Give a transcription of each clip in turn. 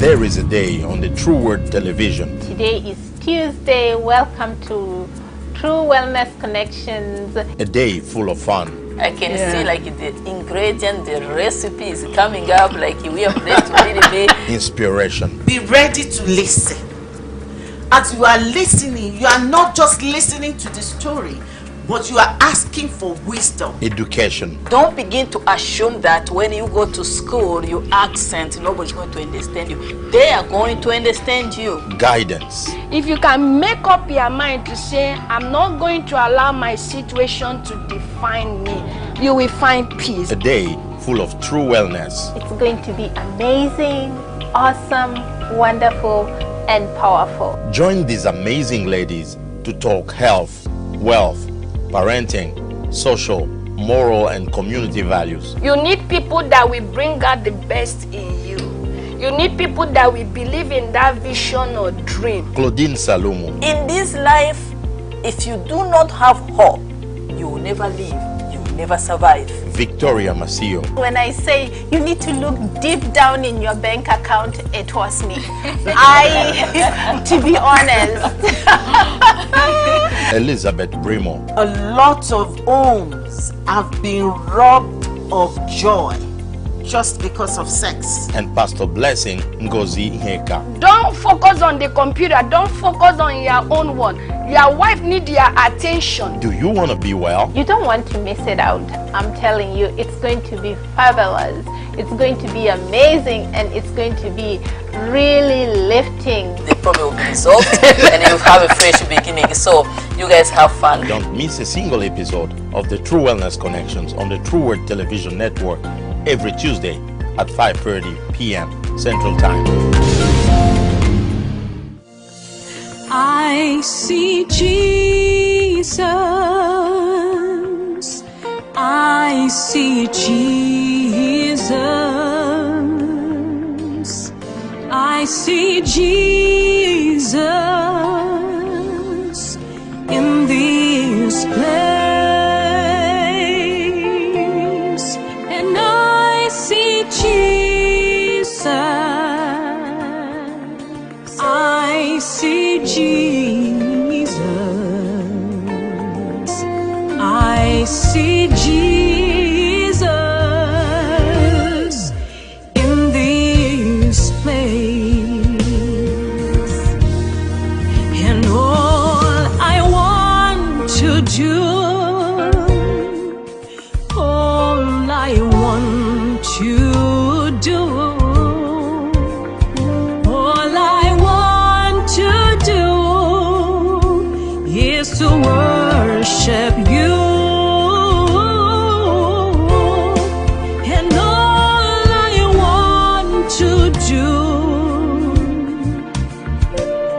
There is a day on the True Word television. Today is Tuesday. Welcome to True Wellness Connections. A day full of fun. I can see like the ingredient, the recipe is coming up, like we are ready to really be. Inspiration. Be ready to listen. As you are listening, you are not just listening to the story, but you are asking for wisdom. Education. Don't begin to assume that when you go to school, your accent, nobody's going to understand you. They are going to understand you. Guidance. If you can make up your mind to say, I'm not going to allow my situation to define me, you will find peace. A day full of true wellness. It's going to be amazing, awesome, wonderful, and powerful. Join these amazing ladies to talk health, wealth, parenting, social, moral, and community values. You need people that will bring out the best in you. You need people that will believe in that vision or dream. Claudine Salumu. In this life, if you do not have hope, you will never live, you will never survive. Victoria Masio. When I say you need to look deep down in your bank account, it was me. To be honest. Elizabeth Brimoh. A lot of homes have been robbed of joy just because of sex. And Pastor Blessing Ngozi Nheka. Don't focus on the computer. Don't focus on your own one. Your wife needs your attention. Do you want to be well? You don't want to miss it out. I'm telling you, it's going to be fabulous. It's going to be amazing, and it's going to be really lifting. The problem will be resolved and you have a fresh beginning. So you guys have fun. Don't miss a single episode of the True Wellness Connections on the True Word Television Network every Tuesday at 5:30 p.m. Central Time. I see Jesus. I see Jesus. I see Jesus in this place. And I see Jesus. I see Jesus. I see Jesus in this place. And all I want to do, all I want to do, to worship you, and all I want to do,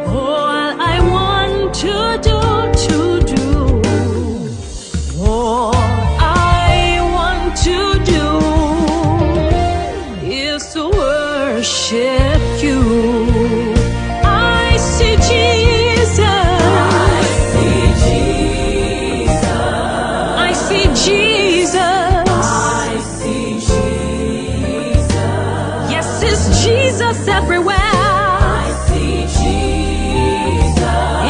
all I want to do, all I want to do is to worship you. I see Jesus. Jesus everywhere. I see Jesus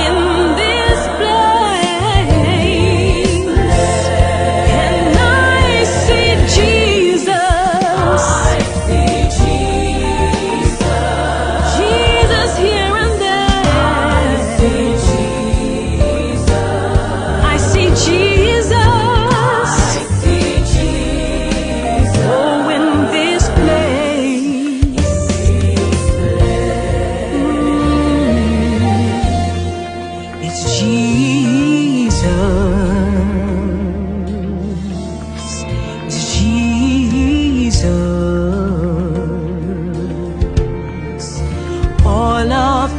in this place. And I see Jesus. I see Jesus. Jesus here and there. I see Jesus. I see Jesus. I see Jesus. Oh, in this place.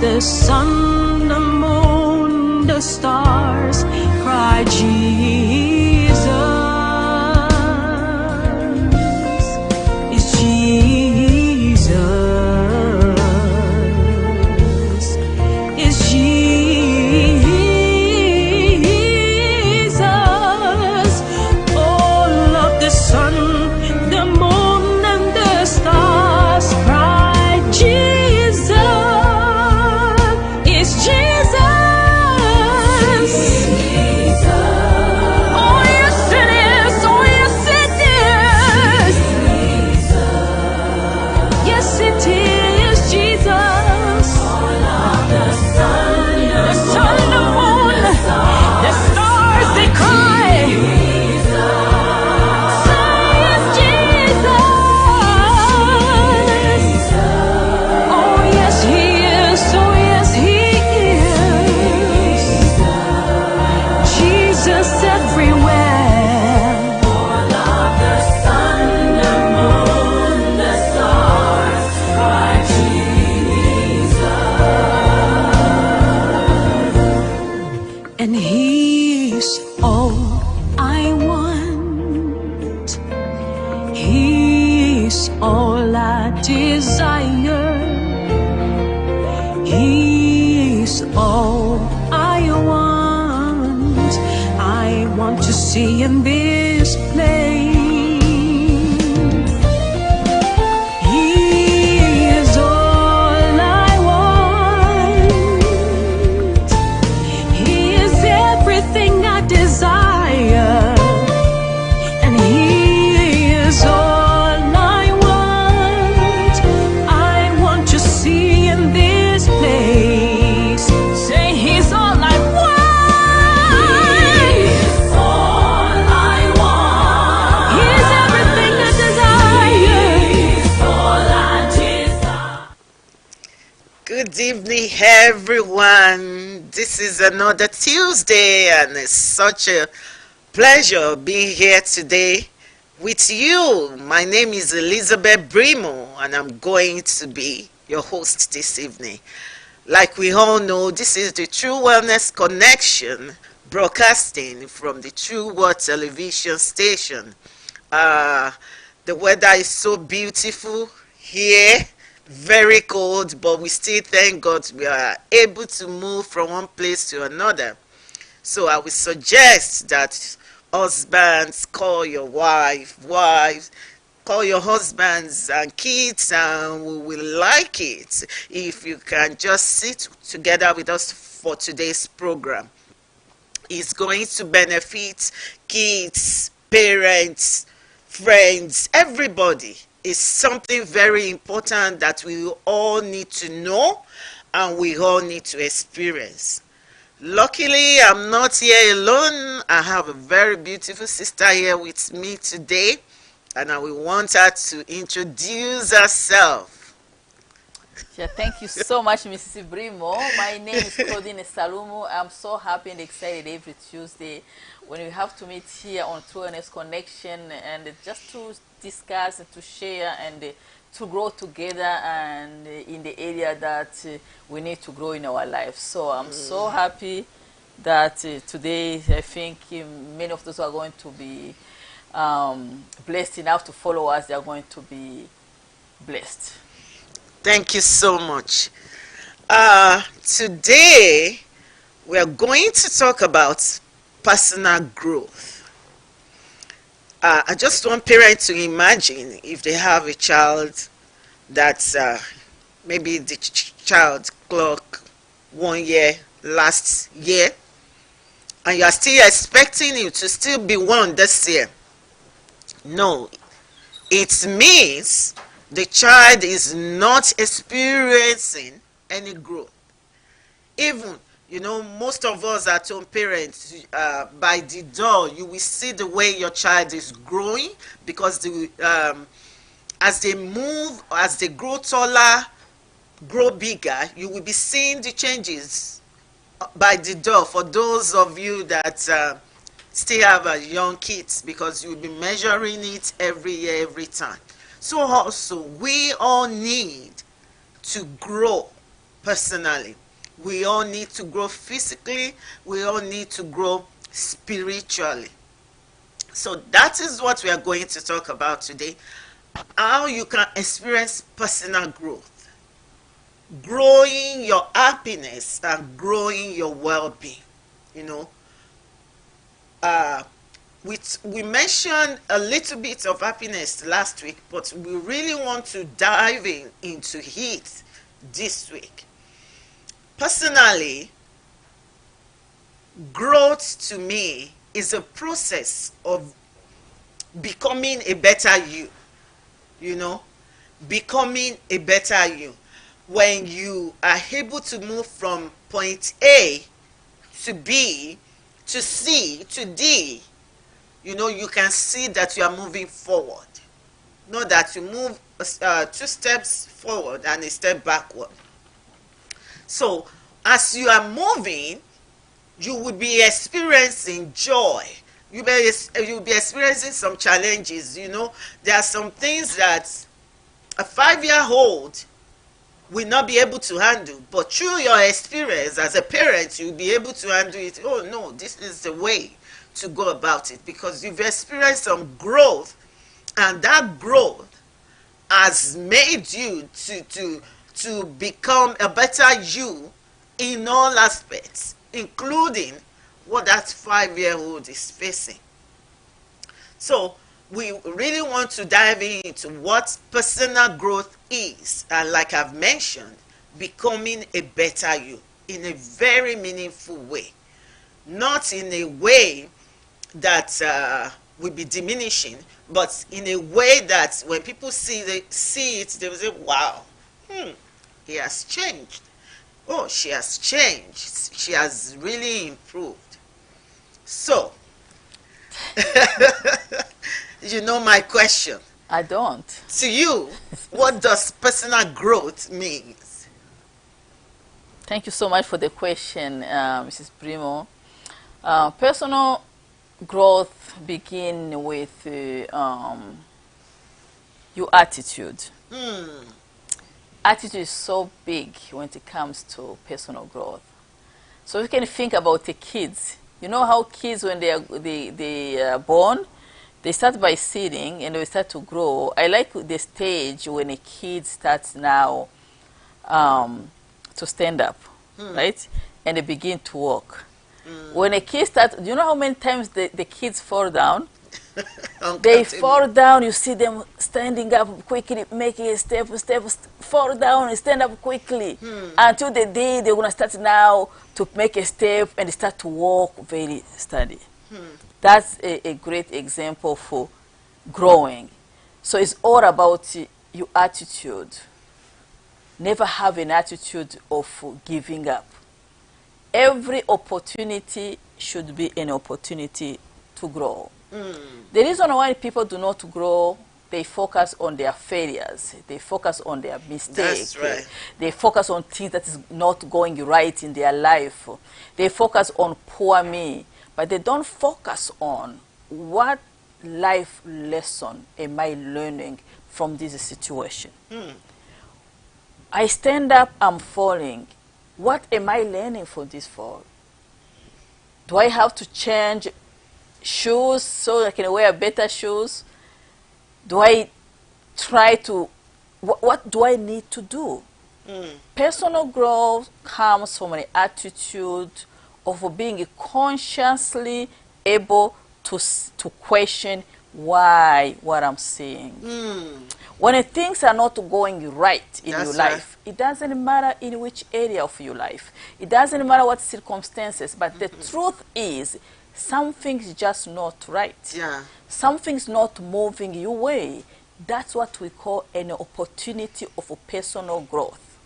The sun, the moon, the stars cry Jesus. It's Jesus. It's Jesus. All of the sun, the moon, and the stars cry Jesus. desire. He is all I want. I want to see in this place. He is all I want. He is everything I desire. And He is all I want. I want to see in this place. Say He's all I want. He's all I want. He's everything I desire. He's all I desire. Good evening, everyone. This is another Tuesday, and it's such a pleasure being here today with you. My name is Elizabeth Brimoh, and I'm going to be your host this evening. Like we all know, this is the True Wellness Connection, broadcasting from the True World television station. The weather is so beautiful here, very cold, but we still thank God we are able to move from one place to another. So I would suggest that husbands call your wives call your husbands and kids, and we will like it if you can just sit together with us for today's program. It's going to benefit kids, parents, friends, everybody. It's something very important that we all need to know and we all need to experience. Luckily, I'm not here alone. I have a very beautiful sister here with me today, and I will want her to introduce herself. Yeah, thank you so much, Mrs. Brimoh. My name is Claudine Salumu. I'm so happy and excited every Tuesday when we have to meet here on True Wellness Connection, and just to discuss and to share and to grow together and in the area that we need to grow in our lives. So I'm so happy that today I think many of those who are going to be blessed enough to follow us, they are going to be blessed. Thank you so much. Today, we are going to talk about personal growth. I just want parents to imagine if they have a child that's maybe the child clock 1 year last year, and you are still expecting him to still be 1 this year. No, it means the child is not experiencing any growth. Even, most of us at home parents, by the door, you will see the way your child is growing, because as they move, as they grow taller, grow bigger, you will be seeing the changes by the door for those of you that still have young kids, because you will be measuring it every year, every time. So also, we all need to grow personally. We all need to grow physically. We all need to grow spiritually. So that is what we are going to talk about today. How you can experience personal growth. Growing your happiness and growing your well-being. We mentioned a little bit of happiness last week, but we really want to dive into it this week. Personally, growth to me is a process of becoming a better you. Becoming a better you. When you are able to move from point A to B to C to D, you can see that you are moving forward. Not that you move 2 steps forward and a step backward. So, as you are moving, you will be experiencing joy. You'll be experiencing some challenges. There are some things that a 5-year-old will not be able to handle, but through your experience as a parent, you'll be able to handle it. Oh no, this is the way to go about it, because you've experienced some growth, and that growth has made you to become a better you in all aspects, including what that 5-year-old is facing. So we really want to dive into what personal growth is, and like I've mentioned, becoming a better you in a very meaningful way, not in a way that will be diminishing, but in a way that when people see it, they will say, wow, he has changed. Oh, she has changed. She has really improved. So, you know my question. I don't. To you, what does personal growth mean? Thank you so much for the question, Mrs. Brimoh. Personal growth begin with your attitude. Attitude is so big when it comes to personal growth. So you can think about the kids. You know how kids, when they are born, they start by sitting and they start to grow. I like the stage when a kid starts now to stand up, right? And they begin to walk. When a kid starts, do you know how many times the kids fall down? They fall down, you see them standing up quickly, making a step, fall down and stand up quickly. Until the day they're going to start now to make a step and start to walk very steady. That's a great example for growing. So it's all about your attitude. Never have an attitude of giving up. Every opportunity should be an opportunity to grow. The reason why people do not grow, they focus on their failures. They focus on their mistakes. That's right. They focus on things that is not going right in their life. They focus on poor me. But they don't focus on what life lesson am I learning from this situation. I stand up, I'm falling. What am I learning from this fall? Do I have to change shoes so I can wear better shoes? Do I try to, what do I need to do? Personal growth comes from an attitude of being consciously able to question why what I'm seeing. When things are not going right in your life, it doesn't matter in which area of your life. It doesn't matter what circumstances, but the truth is something's just not right. Something's not moving your way. That's what we call an opportunity of a personal growth.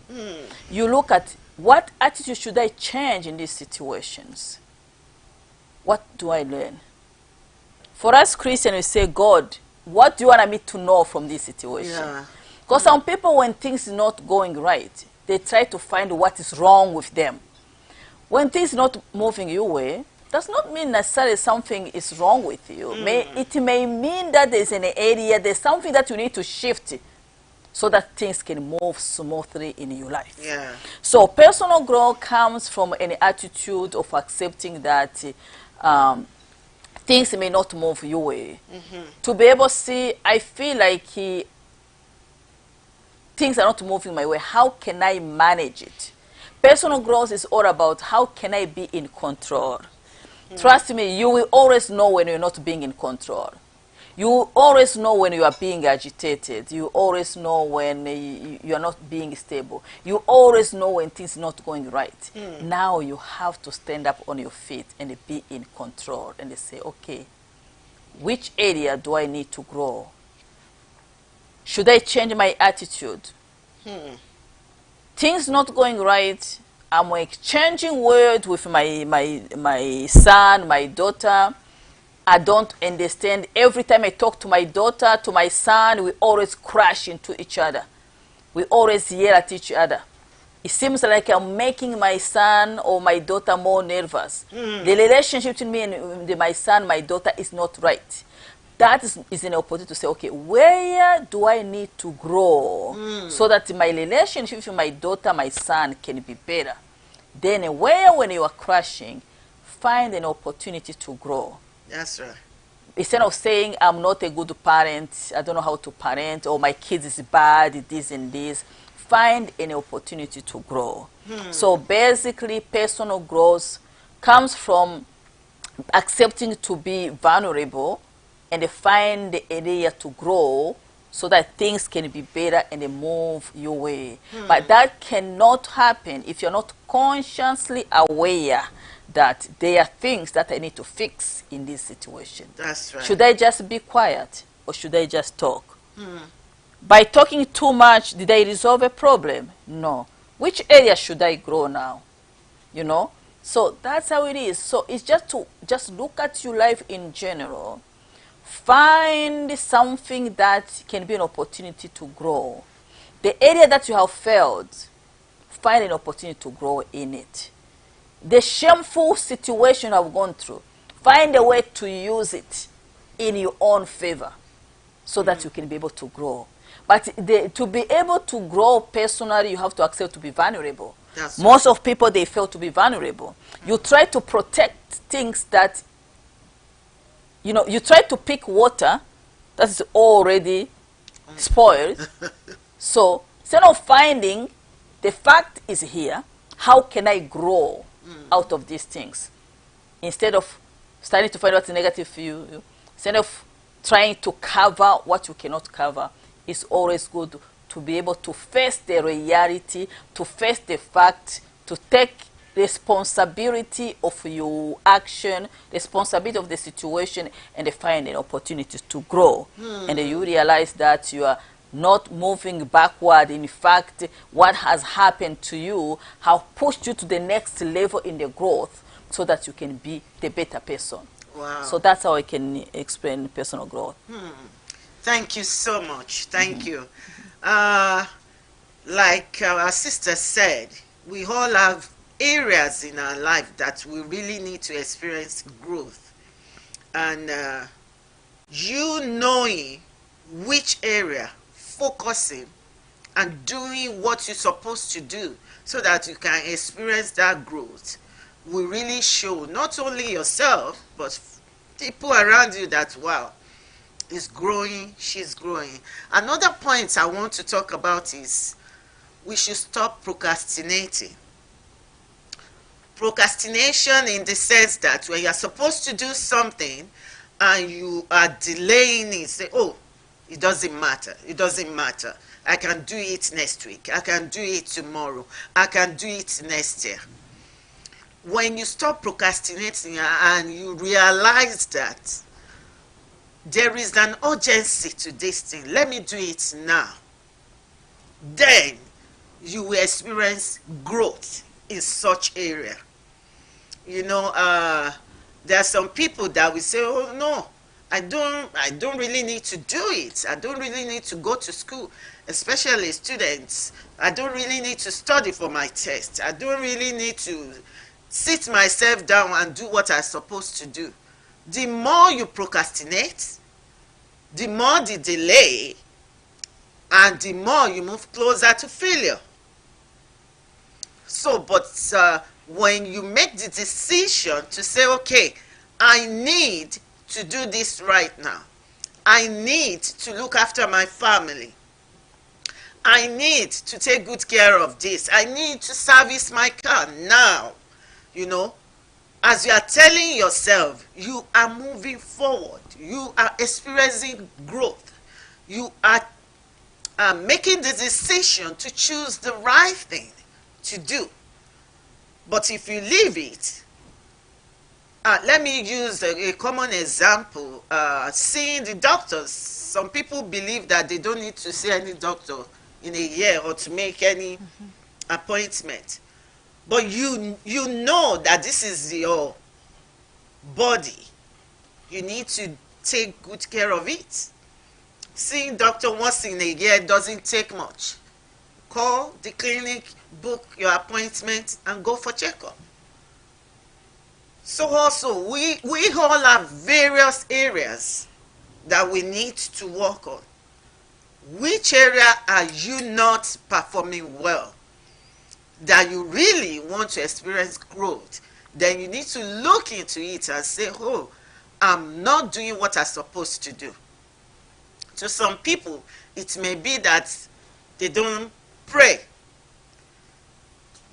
You look at what attitude should I change in these situations? What do I learn? For us Christians, we say, God, what do you want me to know from this situation? Because some people, when things are not going right, they try to find what is wrong with them. When things are not moving your way, does not mean necessarily something is wrong with you. It may mean that there's an area, there's something that you need to shift so that things can move smoothly in your life. So personal growth comes from an attitude of accepting that things may not move your way. To be able to see, I feel like things are not moving my way. How can I manage it? Personal growth is all about how can I be in control. Trust me, you will always know when you're not being in control. You always know when you are being agitated. You always know when you are not being stable. You always know when things are not going right. Now you have to stand up on your feet and be in control and say, okay, which area do I need to grow? Should I change my attitude? Things not going right. I'm exchanging words with my son, my daughter. I don't understand. Every time I talk to my daughter, to my son, we always crash into each other. We always yell at each other. It seems like I'm making my son or my daughter more nervous. The relationship between me and my son, my daughter is not right. That is an opportunity to say, okay, where do I need to grow so that my relationship with my daughter, my son can be better? Then when you are crashing, find an opportunity to grow. That's right. instead of saying I'm not a good parent, I don't know how to parent, or my kid is bad, this and this, find an opportunity to grow. So basically, personal growth comes from accepting to be vulnerable and find the area to grow so that things can be better and they move your way. But that cannot happen if you're not consciously aware that there are things that I need to fix in this situation. That's right. Should I just be quiet or should I just talk? By talking too much, did I resolve a problem? No. Which area should I grow now? You know? So that's how it is. So it's just to just look at your life in general. Find something that can be an opportunity to grow. The area that you have failed, find an opportunity to grow in it. The shameful situation I've gone through, find a way to use it in your own favor so that you can be able to grow. But to be able to grow personally, you have to accept to be vulnerable. That's Most of people, they fail to be vulnerable. You try to protect things that, you know, you try to pick water that is already spoiled. So instead of finding the fact is here, how can I grow out of these things? Instead of starting to find what's negative for you, instead of trying to cover what you cannot cover, it's always good to be able to face the reality, to face the fact, to take responsibility of your action, responsibility of the situation, and to find an opportunity to grow. And then you realize that you are not moving backward. In fact, what has happened to you have pushed you to the next level in the growth so that you can be the better person. Wow. So that's how I can explain personal growth. Thank you so much. Thank you. Like our sister said, we all have areas in our life that we really need to experience growth. And you knowing which area, focusing and doing what you're supposed to do so that you can experience that growth will really show not only yourself but people around you that, wow, is growing, she's growing. Another point I want to talk about is we should stop procrastinating. Procrastination in the sense that when you're supposed to do something and you are delaying it, say, oh, it doesn't matter, it doesn't matter. I can do it next week, I can do it tomorrow, I can do it next year. When you stop procrastinating and you realize that there is an urgency to this thing, let me do it now, then you will experience growth in such area. You know, there are some people that will say, oh no, I don't really need to do it. I don't really need to go to school, especially students. I don't really need to study for my test. I don't really need to sit myself down and do what I'm supposed to do. The more you procrastinate, the more the delay, and the more you move closer to failure. So, but when you make the decision to say, okay, I need to do this right now. I need to look after my family. I need to take good care of this. I need to service my car now. You know, as you are telling yourself, you are moving forward. You are experiencing growth. You are making the decision to choose the right thing to do. But if you leave it, let me use a common example. Seeing the doctors. Some people believe that they don't need to see any doctor in a year or to make any appointment. But you know that this is your body. You need to take good care of it. Seeing doctor once in a year doesn't take much. Call the clinic, book your appointment, and go for checkup. So also, we all have various areas that we need to work on. Which area are you not performing well? That you really want to experience growth, then you need to look into it and say, oh, I'm not doing what I'm supposed to do. To some people, it may be that they don't pray.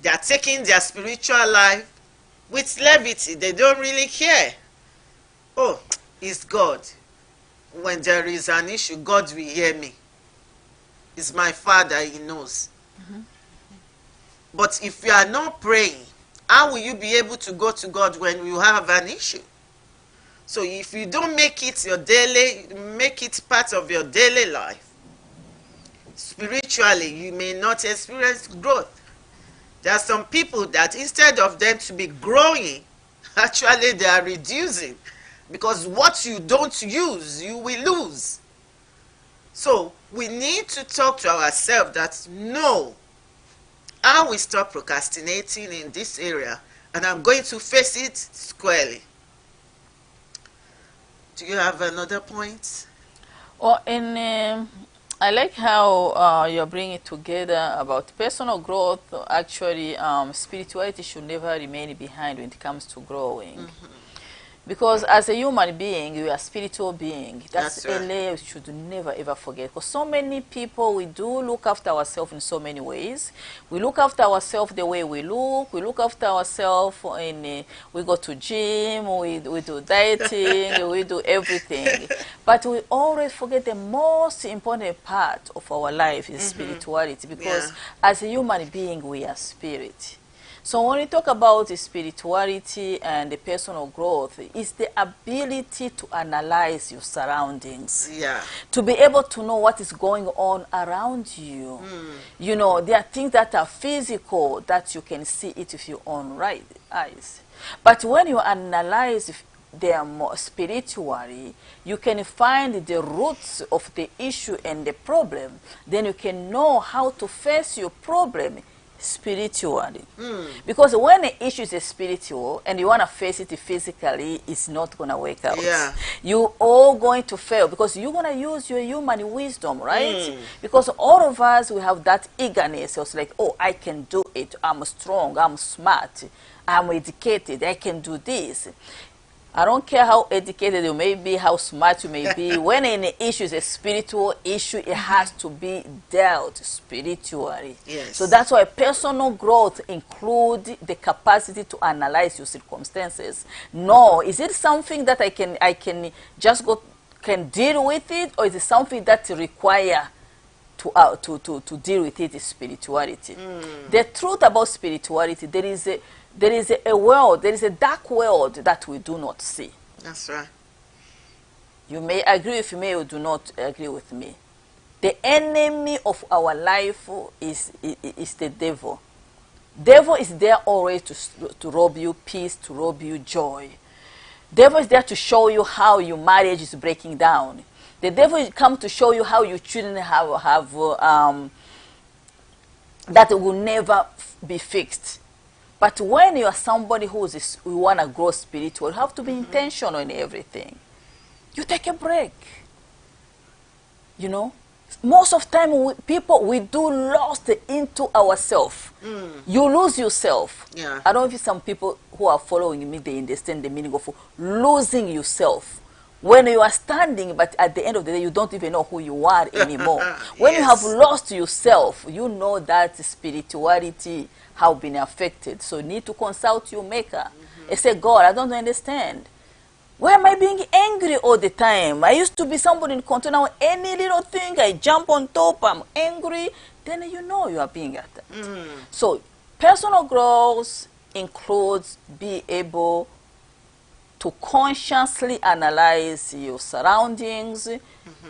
They are taking their spiritual life with levity. They don't really care. Oh, it's God. When there is an issue, God will hear me. It's my Father, He knows. But if you are not praying, how will you be able to go to God when you have an issue? So if you don't make it part of your daily life, spiritually, you may not experience growth. There are some people that instead of them to be growing, actually they are reducing. Because what you don't use, you will lose. So we need to talk to ourselves that no, I will stop procrastinating in this area and I'm going to face it squarely. Do you have another point? Or I like how you're bringing it together about personal growth. Actually, spirituality should never remain behind when it comes to growing. Because as a human being, you are a spiritual being. That's right. a layer you should never ever forget. Because so many people, we do look after ourselves in so many ways. We look after ourselves the way we look. We look after ourselves in, we go to gym, we do dieting, we do everything. But we always forget the most important part of our life is spirituality. Because as a human being, we are spirit. So when we talk about spirituality and the personal growth, it's the ability to analyze your surroundings. Yeah. To be able to know what is going on around you. You know, there are things that are physical that you can see it with your own eyes. But when you analyze them more spiritually, you can find the roots of the issue and the problem. Then you can know how to face your problem spiritually. Because when the issue is spiritual and you want to face it physically, it's not going to work out. Yeah. You're all going to fail because you're going to use your human wisdom, right? Because all of us, we have that eagerness. It's like, oh, I can do it. I'm strong. I'm smart. I'm educated. I can do this. I don't care how educated you may be, how smart you may be. When an issue is a spiritual issue, it has to be dealt spiritually. Yes. So that's why personal growth includes the capacity to analyze your circumstances. No, is it something that I can just can deal with it, or is it something that require to deal with it is spirituality? The truth about spirituality, there is a world, there is a dark world that we do not see. That's right. You may agree with me or do not agree with me. The enemy of our life is the devil. Devil is there always to rob you peace, to rob you joy. Devil is there to show you how your marriage is breaking down. The devil will come to show you how your children have that will never be fixed. But when you are somebody who want to grow spiritual, you have to be intentional in everything. You take a break. You know, most of the time we do lost into ourselves. You lose yourself. Yeah. I don't know if some people who are following me, they understand the meaning of losing yourself. When you are standing, but at the end of the day, you don't even know who you are anymore. When you have lost yourself, you know that spirituality have been affected. So you need to consult your maker and say, God, I don't understand. Why am I being angry all the time? I used to be somebody in control. Now any little thing, I jump on top, I'm angry. Then you know you are being attacked. So personal growth includes be able to consciously analyze your surroundings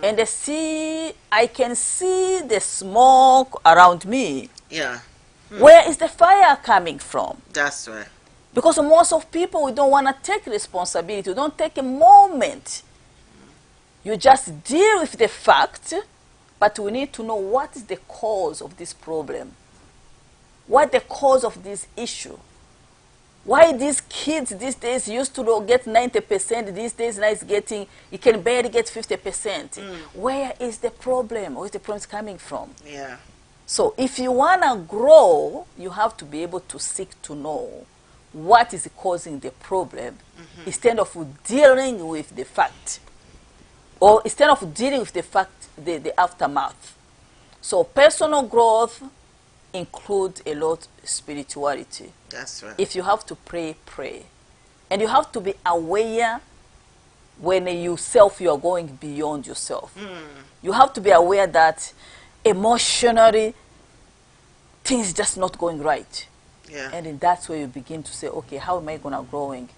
and see, I can see the smoke around me. Yeah. Where is the fire coming from? That's right. Because most of people, we don't want to take responsibility. We don't take a moment. You just deal with the fact, but we need to know what is the cause of this problem. What the cause of this issue? Why these kids these days used to get 90%, these days now it's getting, you can barely get 50%. Where is the problem? Where is the problem coming from? Yeah. So if you want to grow, you have to be able to seek to know what is causing the problem instead of dealing with the fact, or instead of dealing with the fact, the aftermath. So personal growth includes a lot of spirituality. That's right. If you have to pray, pray. And you have to be aware when you are going beyond yourself. You have to be aware that emotionally things just not going right. Yeah. And then that's where you begin to say, okay, how am I gonna growing?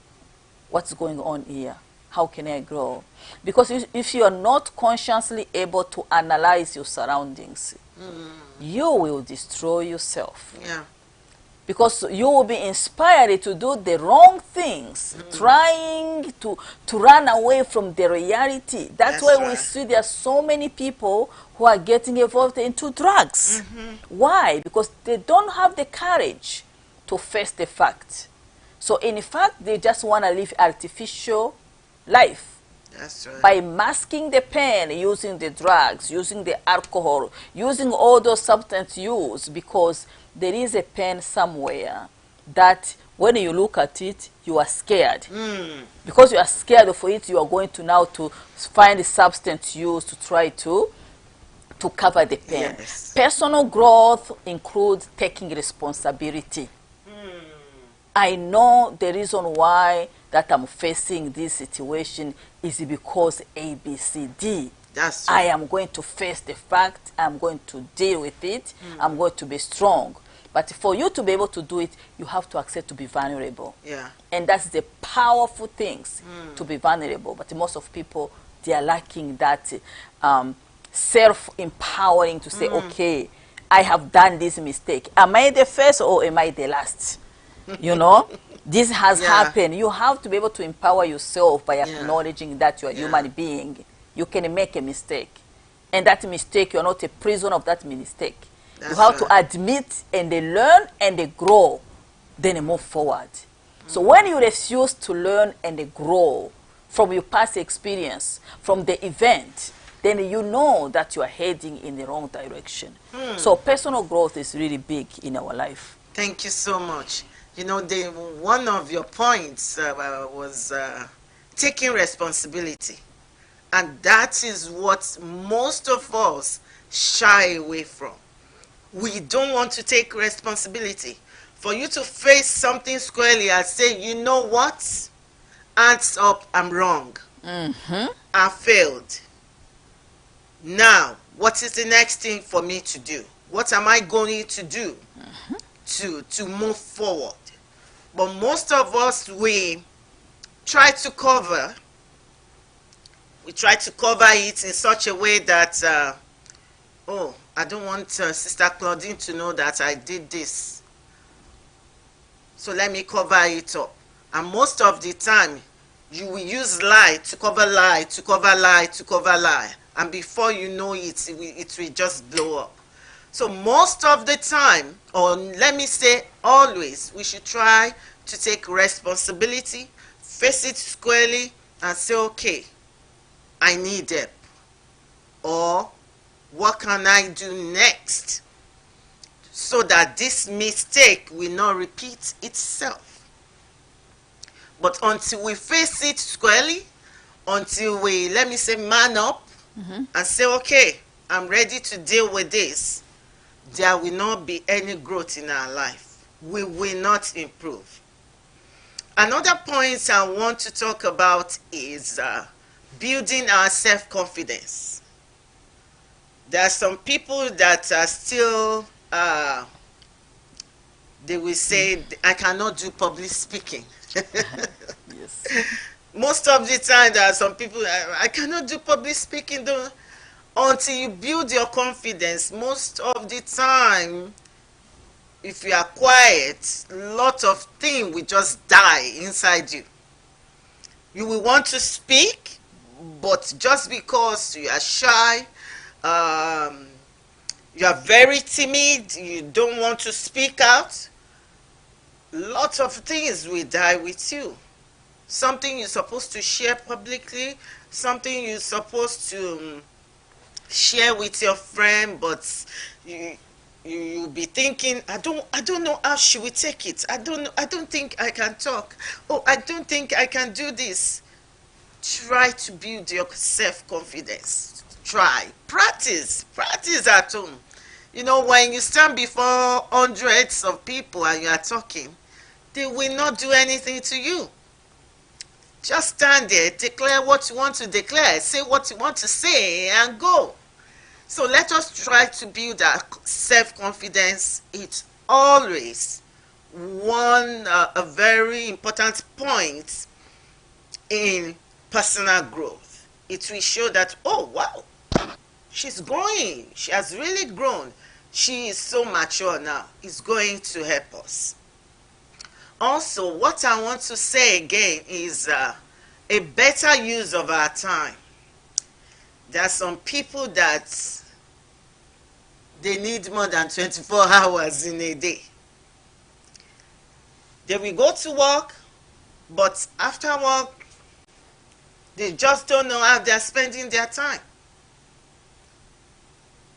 What's going on here? How can I grow? Because if you are not consciously able to analyze your surroundings, you will destroy yourself. Yeah. Because you will be inspired to do the wrong things, trying to run away from the reality. That's why we right. see there are so many people who are getting involved into drugs. Why? Because they don't have the courage to face the fact. So in fact, they just want to live artificial life. That's right. By masking the pain using the drugs, using the alcohol, using all those substance use, because there is a pain somewhere that when you look at it, you are scared. Because you are scared of it, you are going to now to find the substance use to try to cover the pain. Yes. Personal growth includes taking responsibility. I know the reason why that I'm facing this situation is because A, B, C, D. That's I right. am going to face the fact. I'm going to deal with it. I'm going to be strong. But for you to be able to do it, you have to accept to be vulnerable. Yeah. And that's the powerful things, to be vulnerable. But most of people, they are lacking that self-empowering to say, okay, I have done this mistake. Am I the first or am I the last? You know, this has happened. You have to be able to empower yourself by acknowledging that you're a human being. You can make a mistake. And that mistake, you're not a prisoner of that mistake. That's you have to right. admit and they learn and they grow. Then they move forward. So when you refuse to learn and they grow from your past experience, from the event, then you know that you are heading in the wrong direction. So personal growth is really big in our life. Thank you so much. You know, one of your points was taking responsibility. And that is what most of us shy away from. We don't want to take responsibility. For you to face something squarely and say, you know what? Hands up, I'm wrong. I failed. Now, what is the next thing for me to do? What am I going to do to move forward? But most of us, we try to cover it in such a way that, oh, I don't want Sister Claudine to know that I did this. So let me cover it up. And most of the time, you will use lie to cover lie, to cover lie, to cover lie. And before you know it, it will just blow up. So most of the time, or let me say always, we should try to take responsibility, face it squarely, and say, okay, I need help. Or what can I do next so that this mistake will not repeat itself? But until we face it squarely, until we, let me say, man up and say, okay, I'm ready to deal with this, there will not be any growth in our life. We will not improve. Another point I want to talk about is building our self-confidence. There are some people that are still, they will say, I cannot do public speaking. Yes. Most of the time, there are some people, I cannot do public speaking. Until you build your confidence, most of the time, if you are quiet, a lot of things will just die inside you. You will want to speak, but just because you are shy, you are very timid, you don't want to speak out, lots of things will die with you. Something you're supposed to share publicly, something you're supposed to share with your friend, but You'll be thinking, I don't know how she will take it. I don't think I can talk. Oh, I don't think I can do this. Try to build your self-confidence. Try. Practice at home. You know, when you stand before hundreds of people and you are talking, they will not do anything to you. Just stand there, declare what you want to declare, say what you want to say, and go. So let us try to build our self-confidence. It's always a very important point in personal growth. It will show that, oh wow, she's growing. She has really grown. She is so mature now. It's going to help us. Also, what I want to say again is a better use of our time. There are some people that they need more than 24 hours in a day. They will go to work, but after work, they just don't know how they're spending their time.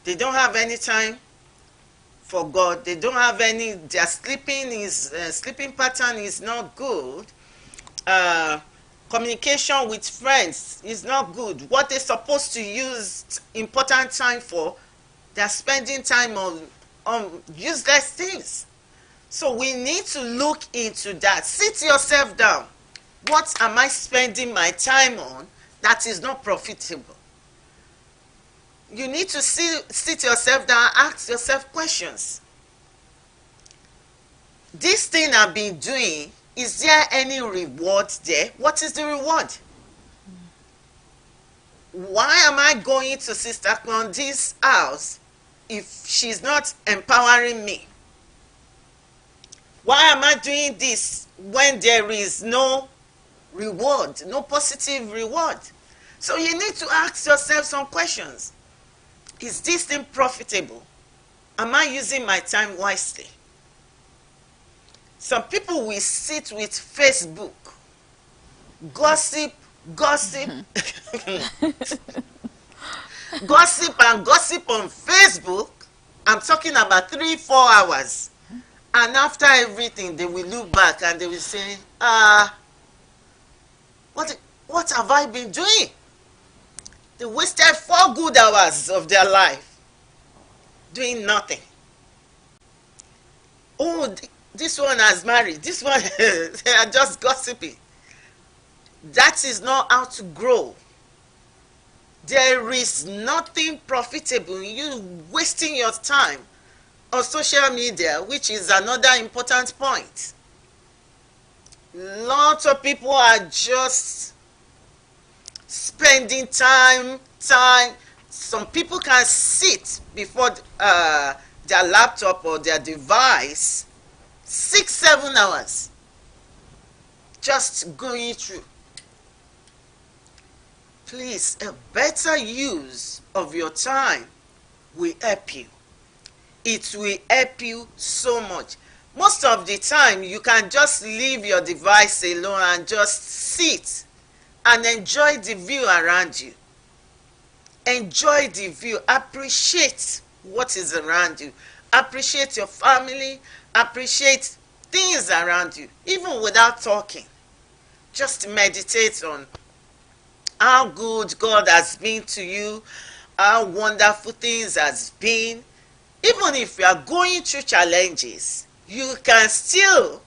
They don't have any time for God. They don't have any, their sleeping pattern is not good. Communication with friends is not good. What they're supposed to use important time for, they're spending time on useless things. So we need to look into that. Sit yourself down. What am I spending my time on that is not profitable? You need to sit yourself down and ask yourself questions. This thing I've been doing, is there any reward there? What is the reward? Why am I going to Sister Claudine's house if she's not empowering me? Why am I doing this when there is no reward, no positive reward? So you need to ask yourself some questions. Is this thing profitable? Am I using my time wisely? Some people will sit with Facebook, gossip, gossip on Facebook. I'm talking about 3-4 hours. And after everything, they will look back and they will say, what have I been doing? They wasted 4 good hours of their life doing nothing. Oh, this one has married. This one, they are just gossiping. That is not how to grow. There is nothing profitable in you wasting your time on social media, which is another important point. Lots of people are just spending time. Some people can sit before their laptop or their device 6-7 hours just going through. Please, a better use of your time will help you. It will help you so much. Most of the time, you can just leave your device alone and just sit and enjoy the view around you. Enjoy the view. Appreciate what is around you. Appreciate your family. Appreciate things around you, even without talking. Just meditate on how good God has been to you, how wonderful things has been. Even if you are going through challenges, you can still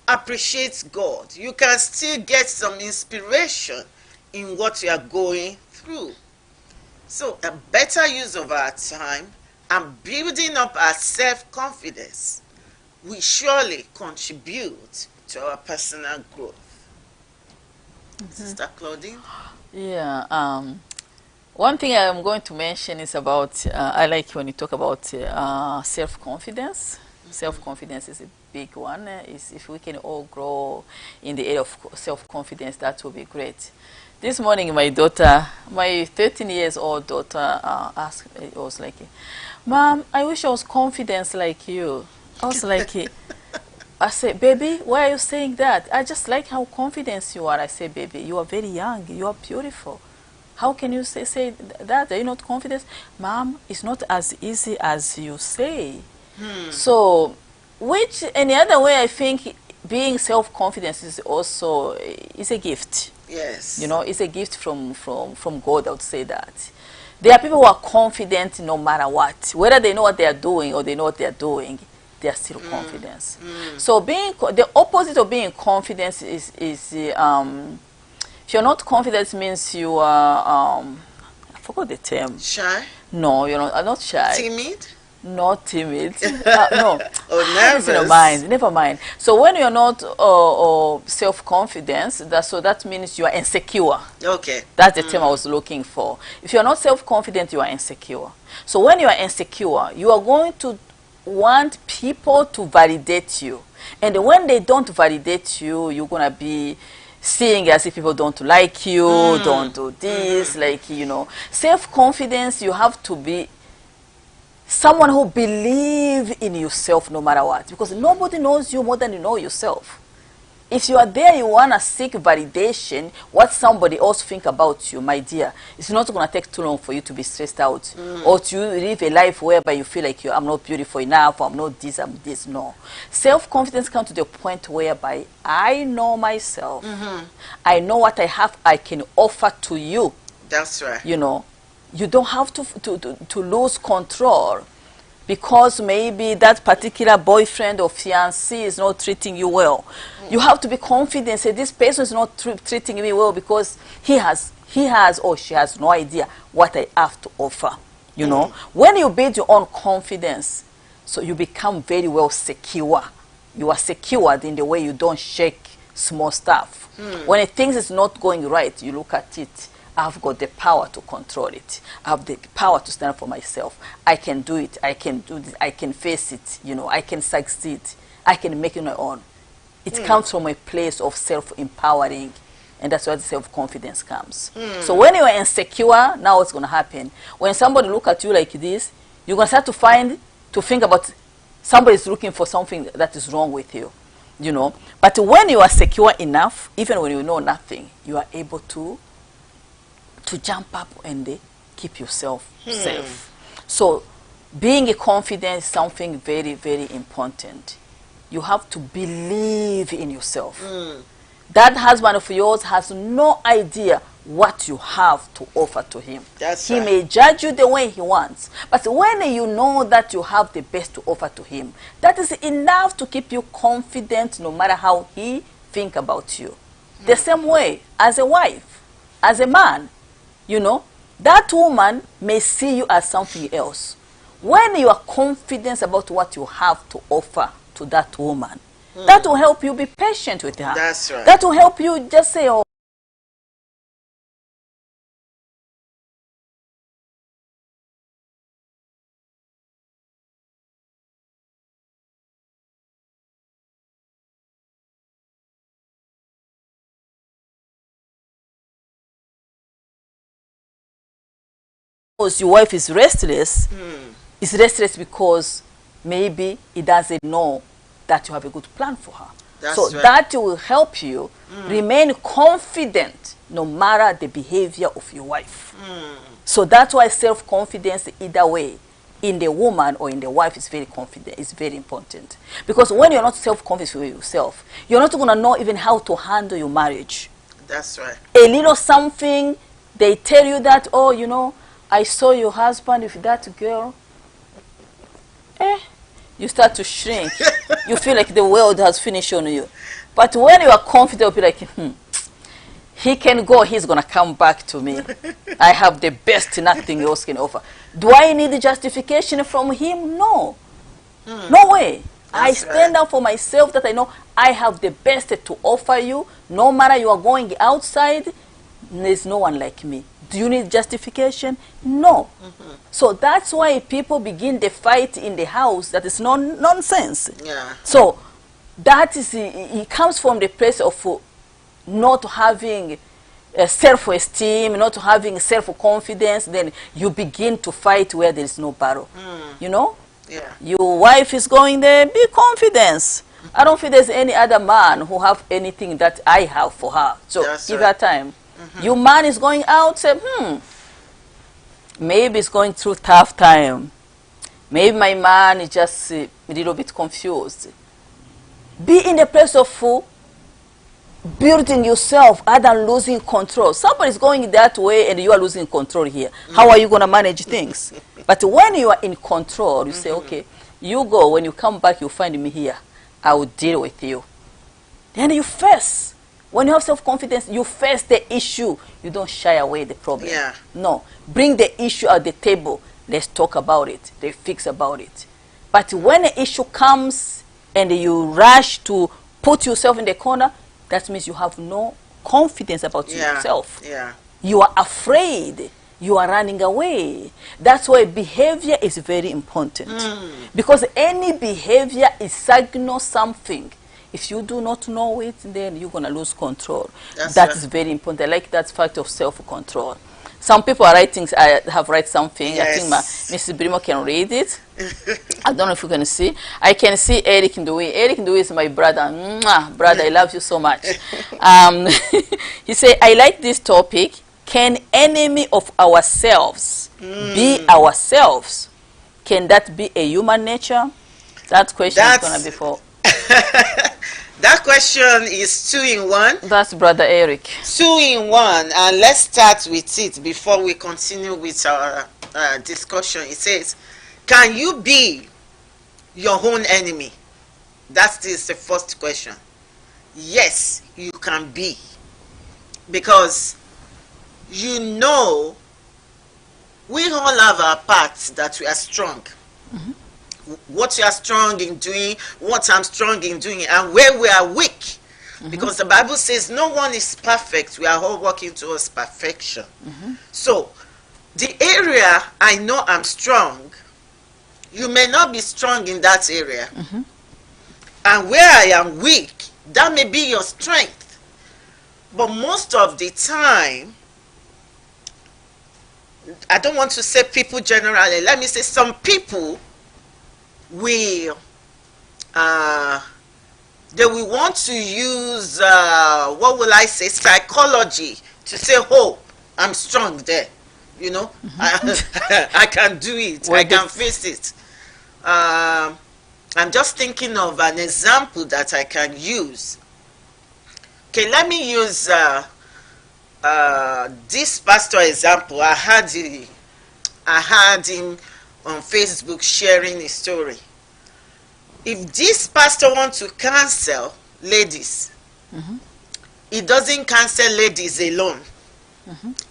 appreciate God. You can still get some inspiration in what you are going through. So a better use of our time and building up our self-confidence will surely contribute to our personal growth. Sister Claudine? Yeah. One thing I'm going to mention is about, I like when you talk about self-confidence. Self-confidence is a big one. If we can all grow in the area of self-confidence, that would be great. This morning, my daughter, my 13 years old daughter asked, it was like, Mom, I wish I was confident like you. I was like, I said, baby, why are you saying that? I just like how confident you are. I said, baby, you are very young. You are beautiful. How can you say that? Are you not confident? Mom, it's not as easy as you say. So, which any other way, I think being self-confident is also is a gift. Yes. You know, it's a gift from God, I would say that. There are people who are confident no matter what. Whether they know what they are doing or they know what they are doing, they are still confident. So the opposite of being confident is if you're not confident means you are, I forgot the term. Shy? No, you're not shy. Timid? Not timid. No. Or nervous? Never mind. So when you're not self-confident, that means you are insecure. Okay. That's the term I was looking for. If you're not self-confident, you are insecure. So when you are insecure, you are going to want people to validate you. And when they don't validate you, you're going to be seeing as if people don't like you, don't do this, like, you know. Self-confidence, you have to be someone who believes in yourself no matter what. Because nobody knows you more than you know yourself. If you are there, you want to seek validation, what somebody else think about you, my dear, it's not going to take too long for you to be stressed out. Or to live a life whereby you feel like I'm not beautiful enough, or I'm not this, I'm this. No. Self-confidence comes to the point whereby I know myself. I know what I have, I can offer to you. That's right. You know, you don't have to lose control because maybe that particular boyfriend or fiancé is not treating you well. You have to be confident, say this person is not treating me well because he has or she has no idea what I have to offer. You know, when you build your own confidence, so you become very well secure. You are secured in the way you don't shake small stuff. When things is not going right, you look at it. I've got the power to control it. I have the power to stand up for myself. I can do it. I can do this. I can face it. You know, I can succeed. I can make it my own. It comes from a place of self-empowering, and that's where the self-confidence comes. So when you are insecure, now what's going to happen? When somebody look at you like this, you're going to start to think about somebody's looking for something that is wrong with you. You know, but when you are secure enough, even when you know nothing, you are able to jump up and keep yourself safe. So being confident is something very, very important. You have to believe in yourself. That husband of yours has no idea what you have to offer to him. He may judge you the way he wants. But when you know that you have the best to offer to him, that is enough to keep you confident no matter how he think about you. The same way as a wife, as a man. You know, that woman may see you as something else. When you are confident about what you have to offer to that woman, that will help you be patient with her. That's right. That will help you just say, oh, your wife is restless, is restless because maybe he doesn't know that you have a good plan for her. That will help you remain confident no matter the behavior of your wife. So that's why self-confidence either way, in the woman or in the wife, is very confident. It's very important. Because when you're not self-confident with yourself, you're not going to know even how to handle your marriage. That's right. A little something, they tell you that, oh, you know, I saw your husband with that girl. You start to shrink. You feel like the world has finished on you. But when you are confident, you'll be like, he can go, he's going to come back to me. I have the best, nothing else can offer. Do I need justification from him? No. No way. I stand up for myself that I know I have the best to offer you. No matter you are going outside, there's no one like me. Do you need justification? No. So that's why people begin the fight in the house that is nonsense. Yeah. So that is, it comes from the place of not having self-esteem, not having self-confidence. Then you begin to fight where there is no battle. You know? Yeah. Your wife is going there, be confident. I don't feel there's any other man who have anything that I have for her. So give her time. Your man is going out, say, maybe he's going through tough time. Maybe my man is just a little bit confused. Be in the place of building yourself other than losing control. Somebody's going that way and you are losing control here. How are you going to manage things? But when you are in control, you say, okay, you go. When you come back, you'll find me here. I will deal with you. Then you face. When you have self-confidence, you face the issue. You don't shy away the problem. Yeah. No. Bring the issue at the table. Let's talk about it. Let's fix about it. But when an issue comes and you rush to put yourself in the corner, that means you have no confidence about yourself. Yeah. You are afraid. You are running away. That's why behavior is very important. Because any behavior is signal something. If you do not know it, then you're going to lose control. That is very important. I like that fact of self-control. Some people are writing, I have write something. Yes. I think Mrs. Brimoh can read it. I don't know if you can see. I can see Eric Ndui. Eric Ndui is my brother. Mwah, brother, I love you so much. He said, I like this topic. Can enemy of ourselves be ourselves? Can that be a human nature? That question is going to be for... That question is 2 in 1. That's Brother Eric. 2 in 1, and let's start with it before we continue with our discussion. It says, can you be your own enemy? That is the first question. Yes, you can be. Because you know, we all have our parts that we are strong. What you are strong in doing, what I'm strong in doing, and where we are weak. Because the Bible says no one is perfect. We are all working towards perfection. So, the area I know I'm strong, you may not be strong in that area. And where I am weak, that may be your strength. But most of the time, I don't want to say people generally, let me say some people will they will want to use what will I say, psychology to say, oh, I'm strong there, you know. I can do it. I can face it. I'm just thinking of an example that I can use. Okay, let me use this pastor example. I had him on Facebook sharing his story. If this pastor wants to cancel ladies, he doesn't cancel ladies alone.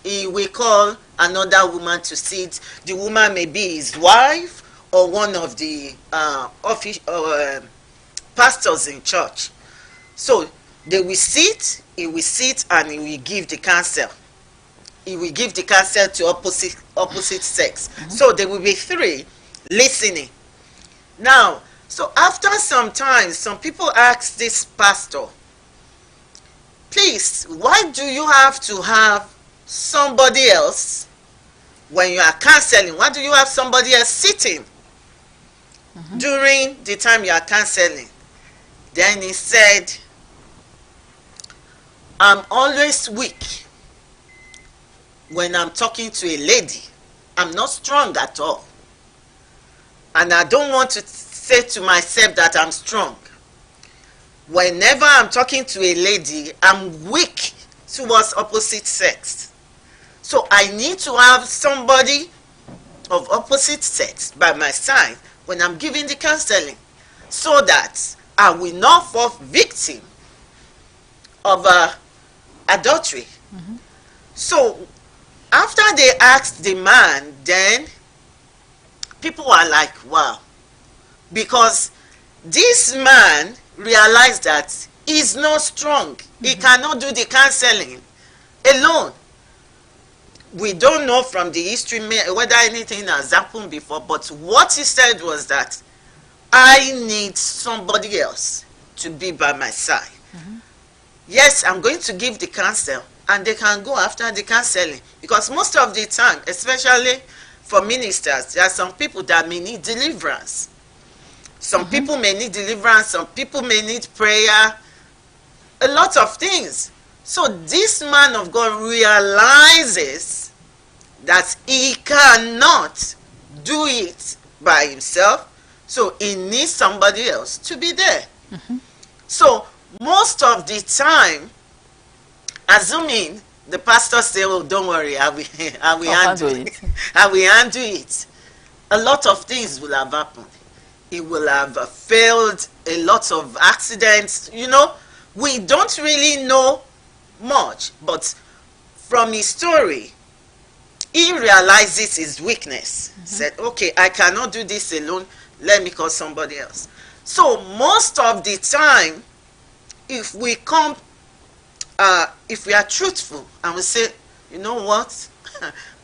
He will call another woman to sit. The woman may be his wife or one of the pastors in church. So they will sit, he will sit, and he will give the counsel. He will give the counsel to opposite sex. So there will be 3 listening. Now, so after some time, some people ask this pastor, please, why do you have to have somebody else when you are counseling? Why do you have somebody else sitting during the time you are counseling? Then he said, I'm always weak when I'm talking to a lady. I'm not strong at all. And I don't want to say to myself that I'm strong. Whenever I'm talking to a lady, I'm weak towards opposite sex. So I need to have somebody of opposite sex by my side when I'm giving the counseling, so that I will not fall victim of adultery. So after they asked the man, then people are like, wow. Because this man realized that he's not strong. He cannot do the counseling alone. We don't know from the history whether anything has happened before, but what he said was that I need somebody else to be by my side. Yes, I'm going to give the counsel, and they can go after the counseling. Because most of the time, especially for ministers, there are some people that may need deliverance. Some people may need deliverance, some people may need prayer, a lot of things. So this man of God realizes that he cannot do it by himself, so he needs somebody else to be there. So most of the time, assuming the pastor say, "Oh, don't worry, I will handle it. I will handle it," a lot of things will have happened. He will have failed, a lot of accidents. You know, we don't really know much, but from his story, he realizes his weakness. Said, "Okay, I cannot do this alone. Let me call somebody else." So most of the time, if we come, if we are truthful and we say, "You know what,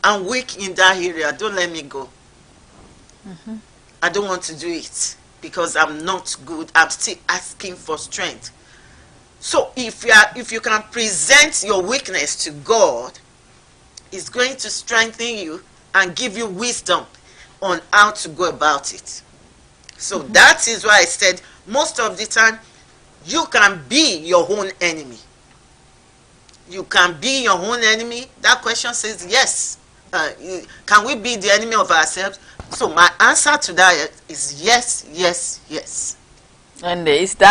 I'm weak in that area, don't let me go. I don't want to do it because I'm not good. I'm still asking for strength." So if you can present your weakness to God, it's going to strengthen you and give you wisdom on how to go about it. So that is why I said most of the time you can be your own enemy. You can be your own enemy. That question says yes. Can we be the enemy of ourselves? So my answer to that is yes, yes, yes. And is it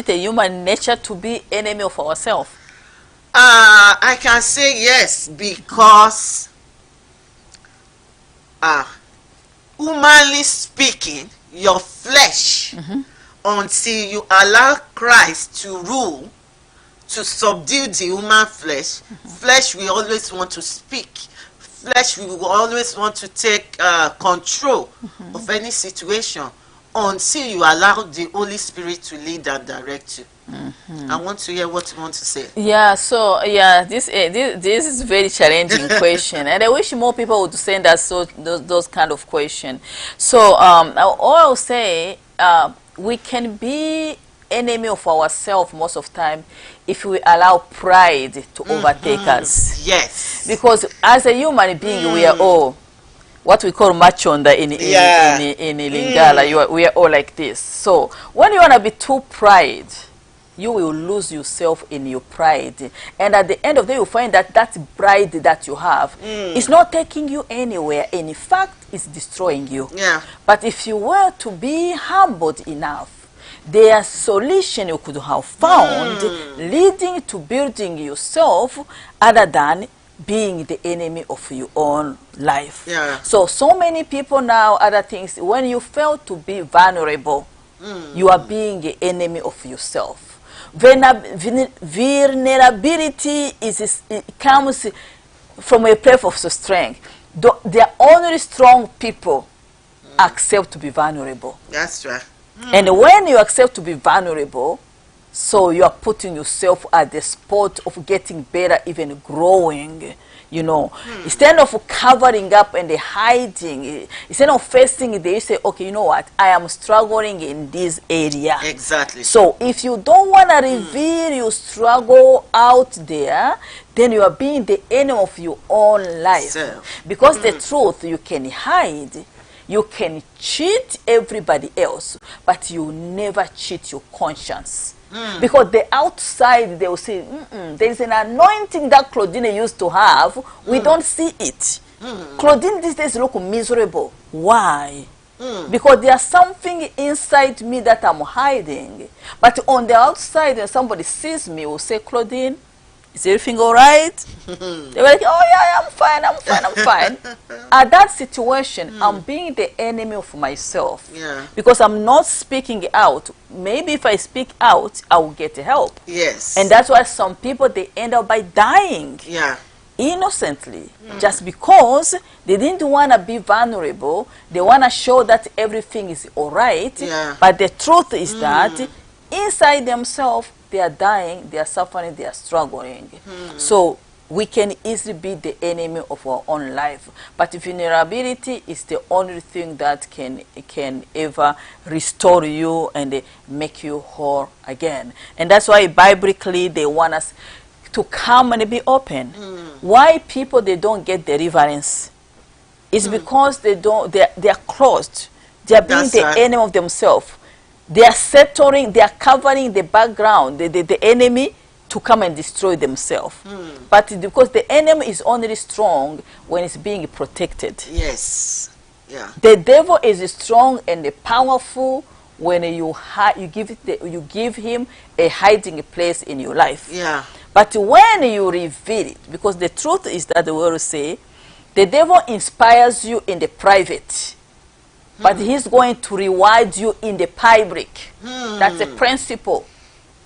a human nature to be enemy of ourselves? I can say yes, because humanly speaking, your flesh, until you allow Christ to rule, to subdue the human flesh, flesh will always want to speak. Flesh will always want to take control of any situation until you allow the Holy Spirit to lead and direct you. I want to hear what you want to say. Yeah, so yeah, this is a very challenging question, and I wish more people would send us those kind of questions. So all I'll say, we can be enemy of ourselves most of the time if we allow pride to overtake us. Yes. Because as a human being, we are all what we call machonda in Lingala. We are all like this. So when you want to be too pride, you will lose yourself in your pride, and at the end of the day you find that that pride that you have is not taking you anywhere. In fact, it's destroying you. But if you were to be humbled enough, there are solution you could have found leading to building yourself other than being the enemy of your own life. So many people now, other things, when you fail to be vulnerable, you are being the enemy of yourself. Vulnerability comes from a place of strength. The only strong people accept to be vulnerable. That's right. And when you accept to be vulnerable, so you are putting yourself at the spot of getting better, even growing, you know. Instead of covering up and hiding, instead of facing it, you say, "Okay, you know what, I am struggling in this area." Exactly. So if you don't want to reveal your struggle out there, then you are being the enemy of your own life. Because the truth you can hide. You can cheat everybody else, but you never cheat your conscience. Because the outside, they will say, there is an anointing that Claudine used to have. We don't see it. Claudine these days look miserable. Why? Because there's something inside me that I'm hiding. But on the outside, when somebody sees me, will say, "Claudine, is everything all right?" They were like, "Oh yeah, I'm fine, I'm fine, I'm fine." At that situation, I'm being the enemy of myself. Because I'm not speaking out. Maybe if I speak out, I will get help. Yes. And that's why some people, they end up by dying. Innocently. Just because they didn't want to be vulnerable. They want to show that everything is all right. But the truth is that inside themselves, they are dying, they are suffering, they are struggling. So we can easily be the enemy of our own life. But vulnerability is the only thing that can ever restore you and make you whole again. And that's why biblically they want us to come and be open. Why people they don't get deliverance? It's because they are closed. They are being the enemy of themselves. They are settling, they are covering the background, the enemy, to come and destroy themselves. But because the enemy is only strong when it's being protected. Yes. Yeah. The devil is strong and powerful when you give him a hiding place in your life. Yeah. But when you reveal it, because the truth is that the word say, the devil inspires you in the private, but he's going to reward you in the public. That's a principle.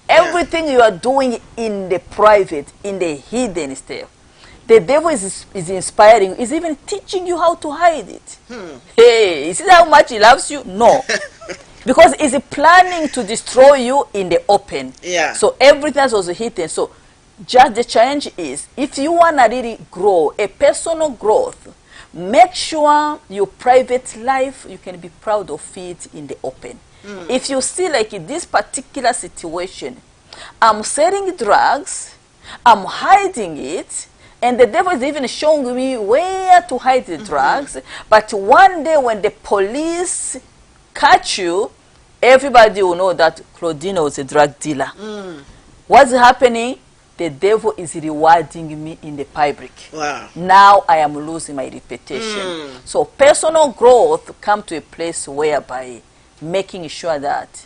Everything you are doing in the private, in the hidden stuff, the devil is inspiring, is even teaching you how to hide it. Hey, you see how much he loves you? No. Because he's planning to destroy you in the open. Yeah. So everything else was hidden. So just the challenge is, if you want to really grow, a personal growth, make sure your private life, you can be proud of it in the open. If you see like in this particular situation, I'm selling drugs, I'm hiding it, and the devil is even showing me where to hide the drugs. But one day when the police catch you, everybody will know that Claudine was a drug dealer. What's happening? The devil is rewarding me in the public. Wow. Now I am losing my reputation. So personal growth come to a place whereby making sure that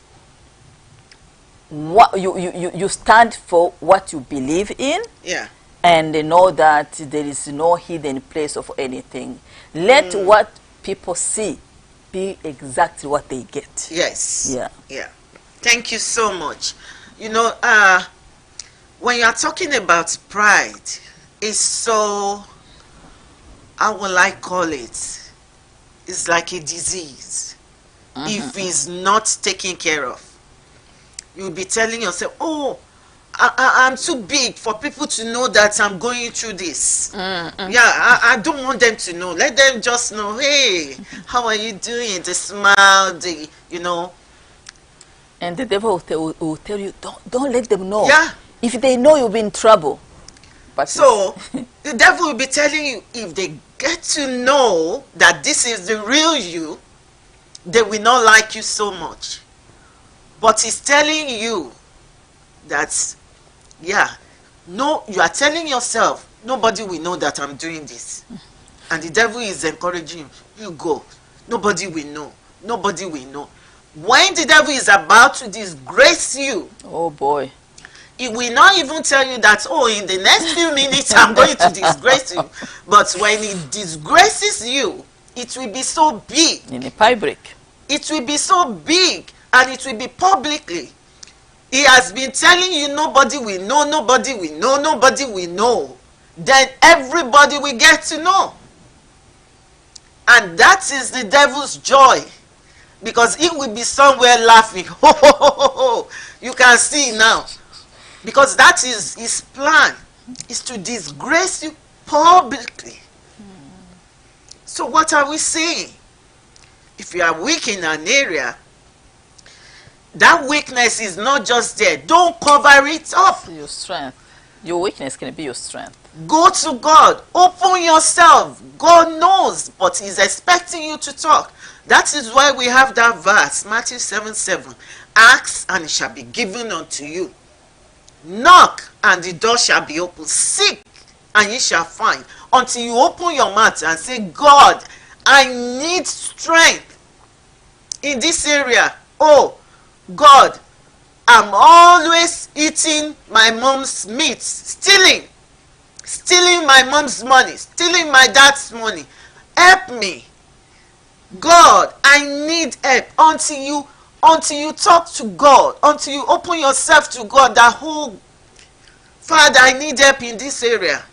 what you stand for what you believe in. Yeah. And they know that there is no hidden place of anything. Let what people see be exactly what they get. Yes. Yeah. Yeah. Thank you so much. You know, when you are talking about pride, it's so, how will I call it? It's like a disease. If it's not taken care of, you'll be telling yourself, oh, I'm too big for people to know that I'm going through this. Yeah, I don't want them to know. Let them just know, hey, how are you doing? The smile, you know. And the devil will tell you, don't let them know. Yeah. If they know, you'll be in trouble. But so the devil will be telling you, if they get to know that this is the real you, they will not like you so much. But he's telling you that, yeah, no, you are telling yourself, nobody will know that I'm doing this. And the devil is encouraging you, go. Nobody will know. Nobody will know. When the devil is about to disgrace you, oh boy, he will not even tell you that, oh, in the next few minutes I'm going to disgrace you. But when he disgraces you, it will be so big. In the public. It will be so big, and it will be publicly. He has been telling you nobody will know, nobody will know, nobody will know. Then everybody will get to know. And that is the devil's joy. Because he will be somewhere laughing. Ho, ho, ho, ho, ho. You can see now. Because that is his plan. Is to disgrace you publicly. So what are we saying? If you are weak in an area, that weakness is not just there. Don't cover it up. Your strength. Your weakness can be your strength. Go to God. Open yourself. God knows, but he's expecting you to talk. That is why we have that verse, Matthew 7:7. Ask, and it shall be given unto you. Knock, and the door shall be opened. Seek, and ye shall find. Until you open your mouth and say, God, I need strength in this area. Oh, God, I'm always eating my mom's meat, stealing my mom's money, stealing my dad's money. Help me. God, I need help. Until you talk to God, until you open yourself to God, that whole, Father, I need help in this area.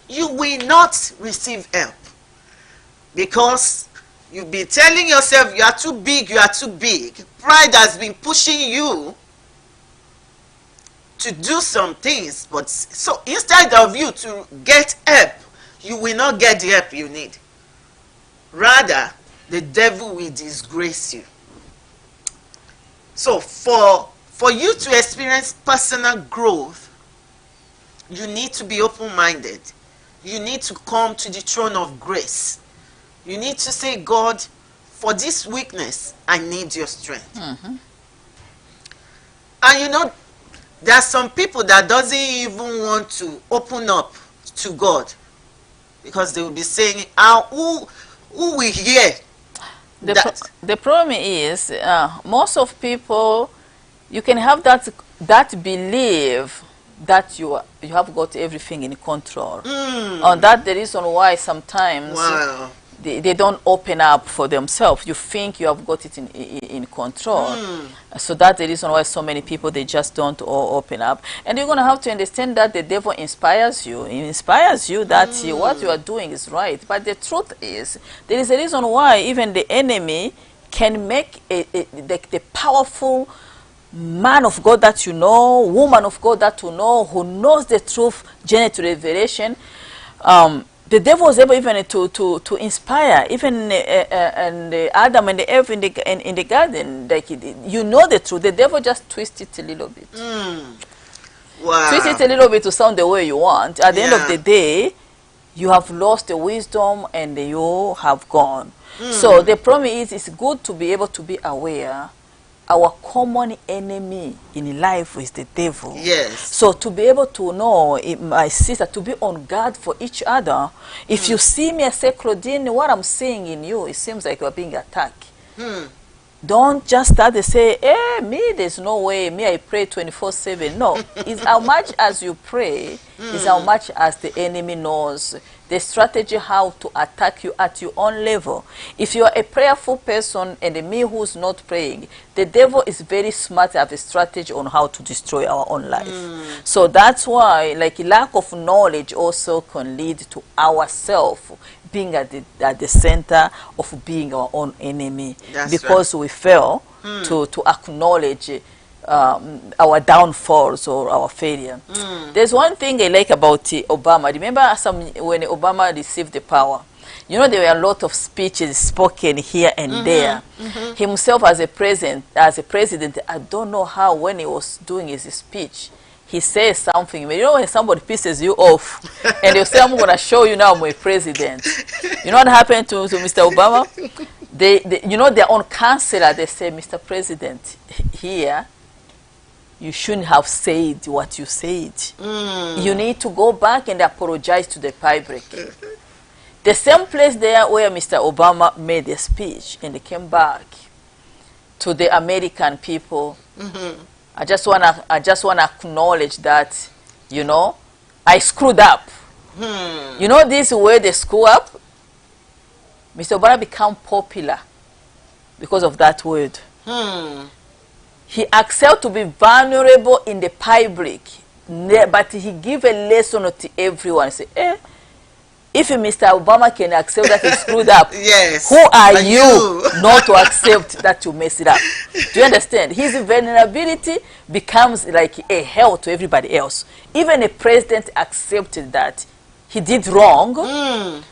You will not receive help. Because you've been telling yourself you are too big, you are too big. Pride has been pushing you to do some things. But so instead of you to get help, you will not get the help you need. Rather, the devil will disgrace you. So for you to experience personal growth, you need to be open-minded. You need to come to the throne of grace. You need to say, God, for this weakness, I need your strength. And you know, there are some people that doesn't even want to open up to God, because they will be saying, who will hear that? The problem is, most of people, you can have that belief that you have got everything in control. And that's the reason why sometimes they don't open up for themselves. You think you have got it in control. So that's the reason why so many people, they just don't open up. And you're going to have to understand that the devil inspires you. He inspires you that what you are doing is right. But the truth is, there is a reason why even the enemy can make the powerful man of God that you know, woman of God that you know, who knows the truth, journey to revelation. The devil was able even to inspire even Adam and Eve in the garden. Like, you know the truth. The devil just twists it a little bit. Twist it a little bit to sound the way you want. At the end of the day, you have lost the wisdom and you have gone. So the problem is, it's good to be able to be aware. Our common enemy in life is the devil. Yes. So to be able to know, my sister, to be on guard for each other. If you see me, I say, Claudine, what I'm seeing in you, it seems like you're being attacked. Don't just start to say, me, there's no way, me, I pray 24/7. No, it's how much as you pray, is how much as the enemy knows the strategy how to attack you at your own level. If you are a prayerful person and me who's not praying, the devil is very smart to have a strategy on how to destroy our own life. So that's why, like, lack of knowledge also can lead to ourselves being at the center of being our own enemy. That's because we fail to acknowledge our downfalls or our failure. There's one thing I like about Obama. Remember when Obama received the power, you know, there were a lot of speeches spoken here and there. Himself as a president, I don't know how, when he was doing his speech, he says something. You know, when somebody pisses you off and they say, I'm going to show you now I'm a president. You know what happened to Mr. Obama? You know, their own counselor, they say, Mr. President, here, you shouldn't have said what you said. You need to go back and apologize to the public. The same place there where Mr. Obama made a speech and he came back to the American people. I just wanna acknowledge that, you know, I screwed up. You know this way they screw up? Mr. Obama became popular because of that word. He accepted to be vulnerable in the public, but he gave a lesson to everyone. Say, if Mr. Obama can accept that he screwed up, yes, who are you not to accept that you mess it up? Do you understand? His vulnerability becomes like a hell to everybody else. Even a president accepted that he did wrong,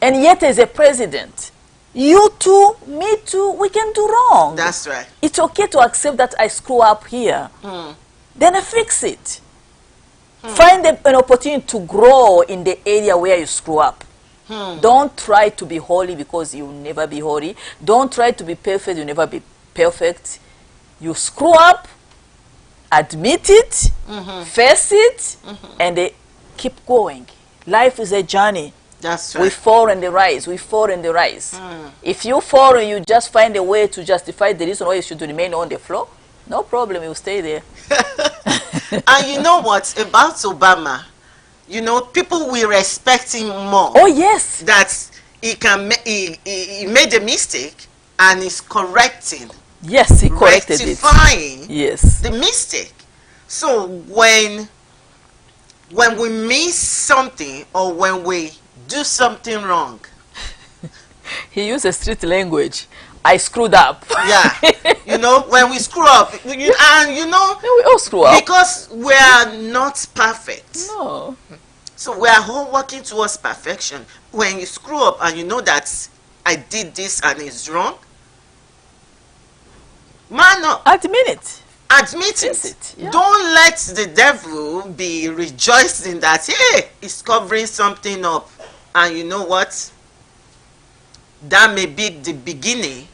and yet as a president, you too, me too, we can do wrong. That's right. It's okay to accept that I screw up here. Then I fix it. Find an opportunity to grow in the area where you screw up. Don't try to be holy, because you'll never be holy. Don't try to be perfect, you'll never be perfect. You screw up, admit it, face it, and keep going. Life is a journey. That's right. We fall and they rise. We fall and they rise. If you fall and you just find a way to justify the reason why you should remain on the floor, no problem, you'll stay there. And you know what about Obama? You know, people will respect him more. Oh yes. That he made a mistake and is correcting. Yes, he corrected rectifying yes. the mistake. So when we miss something or when we do something wrong, he used a street language. I screwed up. Yeah, you know, when we screw up, and you know, we all screw up because we are not perfect. No. So we are all working towards perfection. When you screw up and you know that I did this and it's wrong, man up. Admit it. Admit it. Yeah. Don't let the devil be rejoicing that, hey, he's covering something up. And you know what? that may be the beginning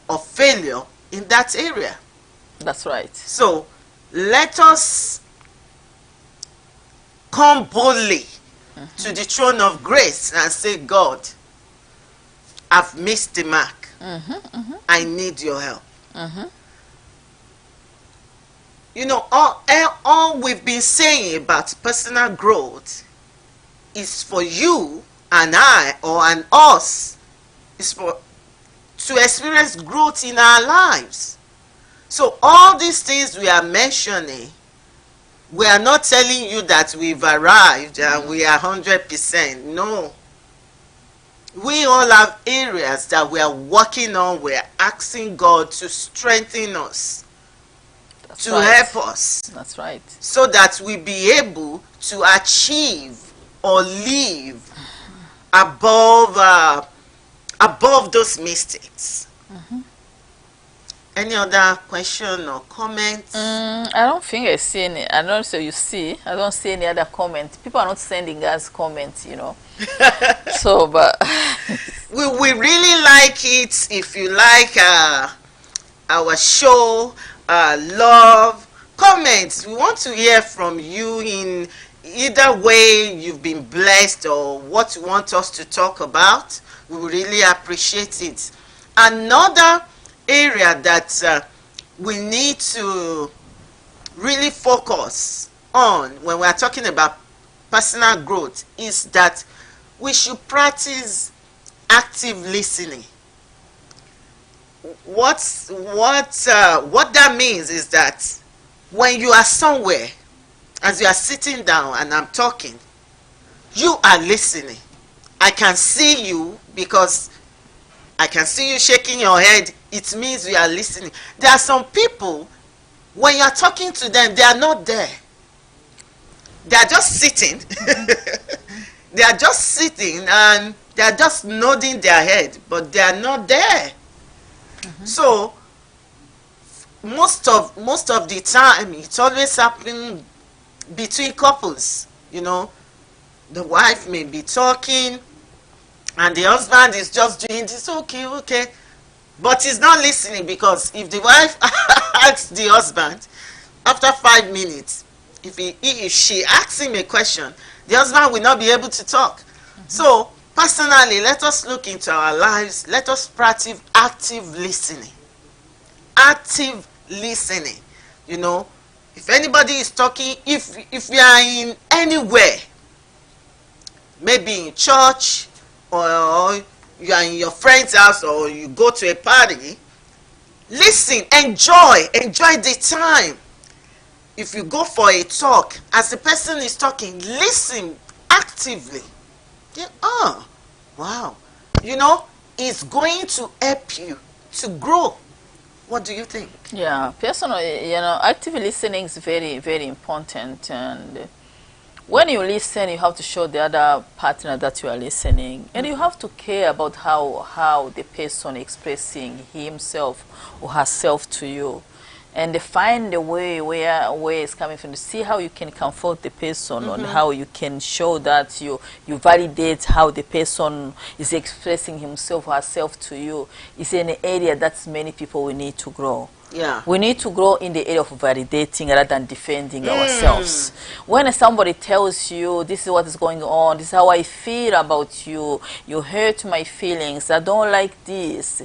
of failure in that area. That's right. So let us come boldly to the throne of grace and say, God, I've missed the mark. I need your help. You know, all we've been saying about personal growth is for you and I, or and us, is for to experience growth in our lives. So all these things we are mentioning, we are not telling you that we've arrived and we are 100%. No. We all have areas that we are working on. We are asking God to strengthen us, That's to right. help us, That's right. so that we be able to achieve or live above those mistakes. Any other question or comments? I don't think I see any. I don't say you see. I don't see any other comments. People are not sending us comments, you know. So, but We really like it. If you like our show, love, comments. We want to hear from you in either way you've been blessed or what you want us to talk about. We will really appreciate it. Another area that we need to really focus on when we are talking about personal growth is that we should practice active listening. What that means is that when you are somewhere, as you are sitting down and I'm talking, you are listening. I can see you because I can see you shaking your head. It means you are listening. There are some people, when you are talking to them, they are not there. They are just sitting. They are just sitting and they are just nodding their head, but they are not there. So most of the time, it's always happening between couples. You know, the wife may be talking and the husband is just doing this, okay, but he's not listening, because if the wife asks the husband after 5 minutes, if she asks him a question, the husband will not be able to talk. So personally, let us look into our lives. Let us practice active listening. Active listening. You know, if anybody is talking, if we are in anywhere, maybe in church, or you are in your friend's house, or you go to a party, listen, enjoy the time. If you go for a talk, as the person is talking, listen actively. Yeah, oh, wow. You know, it's going to help you to grow. What do you think? yeah, personally, you know, active listening is very, very important. And when you listen, you have to show the other partner that you are listening, and you have to care about how the person expressing himself or herself to you, and find a way where it's coming from. See how you can comfort the person, and how you can show that you validate how the person is expressing himself or herself to you. It's an area that many people will need to grow. Yeah. We need to grow in the area of validating rather than defending ourselves. When somebody tells you, this is what is going on, this is how I feel about you, you hurt my feelings, I don't like this.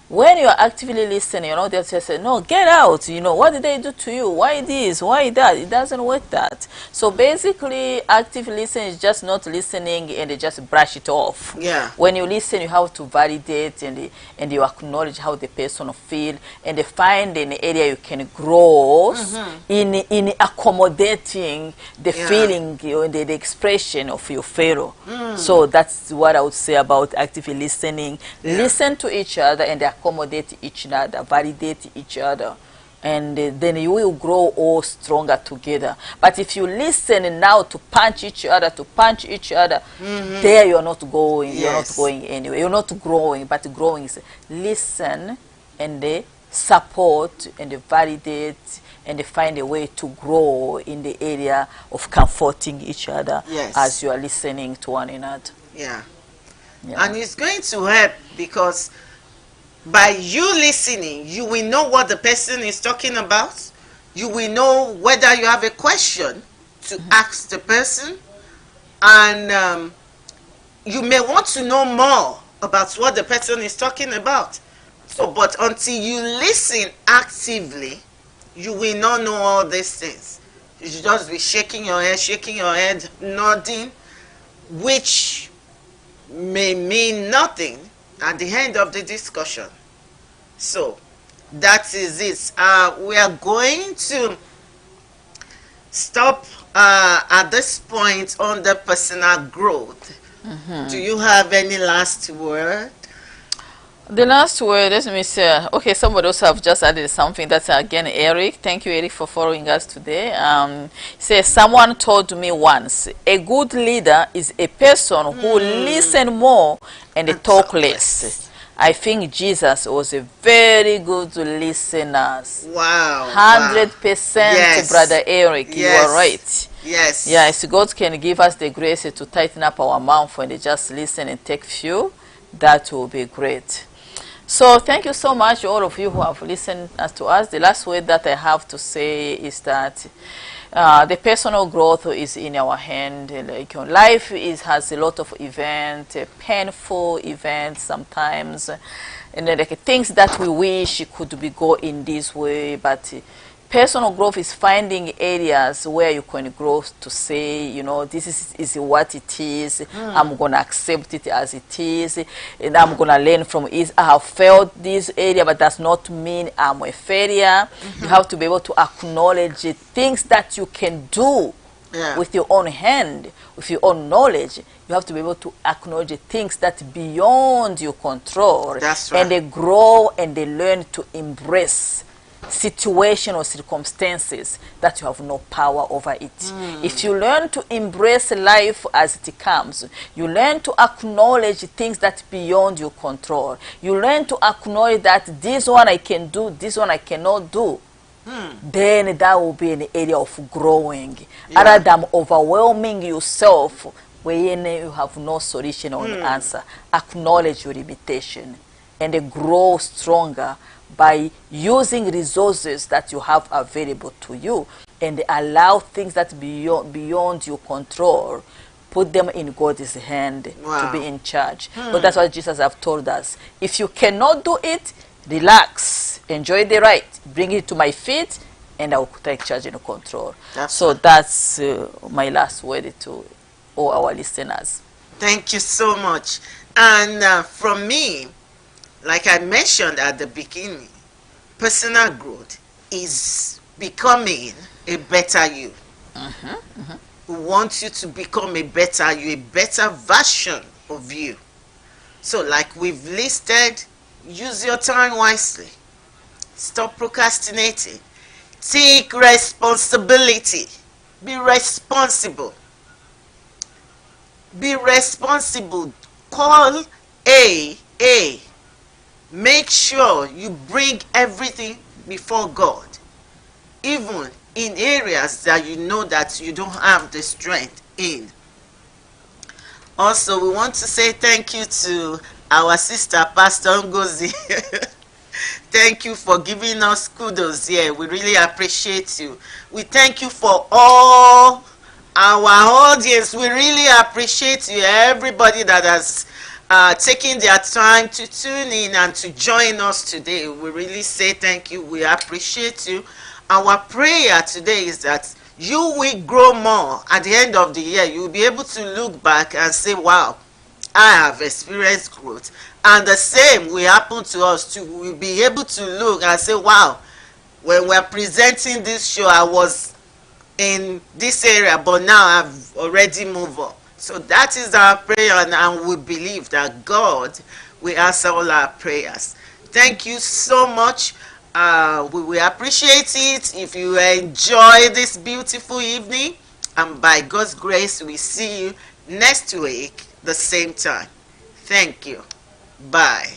When you are actively listening, you know, they'll just say, no, get out, you know, what did they do to you? Why this? Why that? It doesn't work that. So basically, active listening is just not listening and they just brush it off. Yeah. When you listen, you have to validate and you acknowledge how the person feel, and they find an area you can grow in accommodating the feeling and the expression of your fellow. So that's what I would say about actively listening. Listen to each other and accommodate each other, validate each other, and then you will grow all stronger together. But if you listen now to punch each other, there you're not going. You're not going anywhere. You're not growing. But growing is listen and support and validate and find a way to grow in the area of comforting each other as you are listening to one another. Yeah. Yeah. And it's going to help because by you listening, you will know what the person is talking about. You will know whether you have a question to ask the person, and you may want to know more about what the person is talking about. So, but until you listen actively, you will not know all these things. You should just be shaking your head, nodding, which may mean nothing at the end of the discussion. So, that is it. We are going to stop at this point on the personal growth. Do you have any last word? The last word, let me say, okay, somebody else have just added something. That's again Eric. Thank you, Eric, for following us today. Says, someone told me once, a good leader is a person who listen more and talk less. I think Jesus was a very good listener. Wow. 100%, Yes. Brother Eric. Yes. You are right. Yes. Yes, God can give us the grace to tighten up our mouth and just listen and take few. That will be great. So thank you so much, all of you who have listened to us. The last word that I have to say is that the personal growth is in our hand. Like, life has a lot of events, painful events sometimes, and like things that we wish could be go in this way, but personal growth is finding areas where you can grow to say, this is what it is. I'm going to accept it as it is, and I'm going to learn from it. I have failed this area, but does not mean I'm a failure. You have to be able to acknowledge things that you can do with your own hand, with your own knowledge. You have to be able to acknowledge things that beyond your control. That's right. And they grow and they learn to embrace situation or circumstances that you have no power over it. If you learn to embrace life as it comes, you learn to acknowledge things that beyond your control. You learn to acknowledge that this one I can do, this one I cannot do. Then that will be an area of growing, other than overwhelming yourself when you have no solution or answer. Acknowledge your limitation and grow stronger by using resources that you have available to you, and Wow. allow things that beyond your control, put them in God's hand to be in charge. But that's what Jesus have told us. If you cannot do it, relax, enjoy the ride, bring it to my feet, and I will take charge and control. That's my last word to all our listeners. Thank you so much. And from me, like I mentioned at the beginning, personal growth is becoming a better you. We want you to become a better you, a better version of you. So like we've listed, use your time wisely. Stop procrastinating. Take responsibility. Be responsible. Be responsible. Call A. Make sure you bring everything before God, even in areas that you know that you don't have the strength in. Also, we want to say thank you to our sister, Pastor Ngozi. Thank you for giving us kudos here. We really appreciate you. We thank you for all our audience. We really appreciate you, everybody that has taking their time to tune in and to join us today. We really say thank you. We appreciate you. Our prayer today is that you will grow more. At the end of the year, you'll be able to look back and say, wow, I have experienced growth. And the same will happen to us too. We'll be able to look and say, wow, when we're presenting this show, I was in this area, but now I've already moved on. So that is our prayer, and we believe that God will answer all our prayers. Thank you so much. We will appreciate it if you enjoy this beautiful evening. And by God's grace, we see you next week, the same time. Thank you. Bye.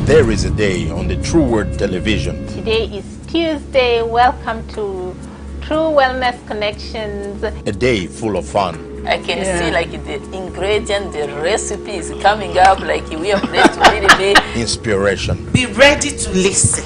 There is a day on the True Word television. Today is Tuesday. Welcome to True Wellness Connections. A day full of fun, I can see like the ingredient, the recipe is coming up, like we are ready to really be inspiration. Be ready to listen.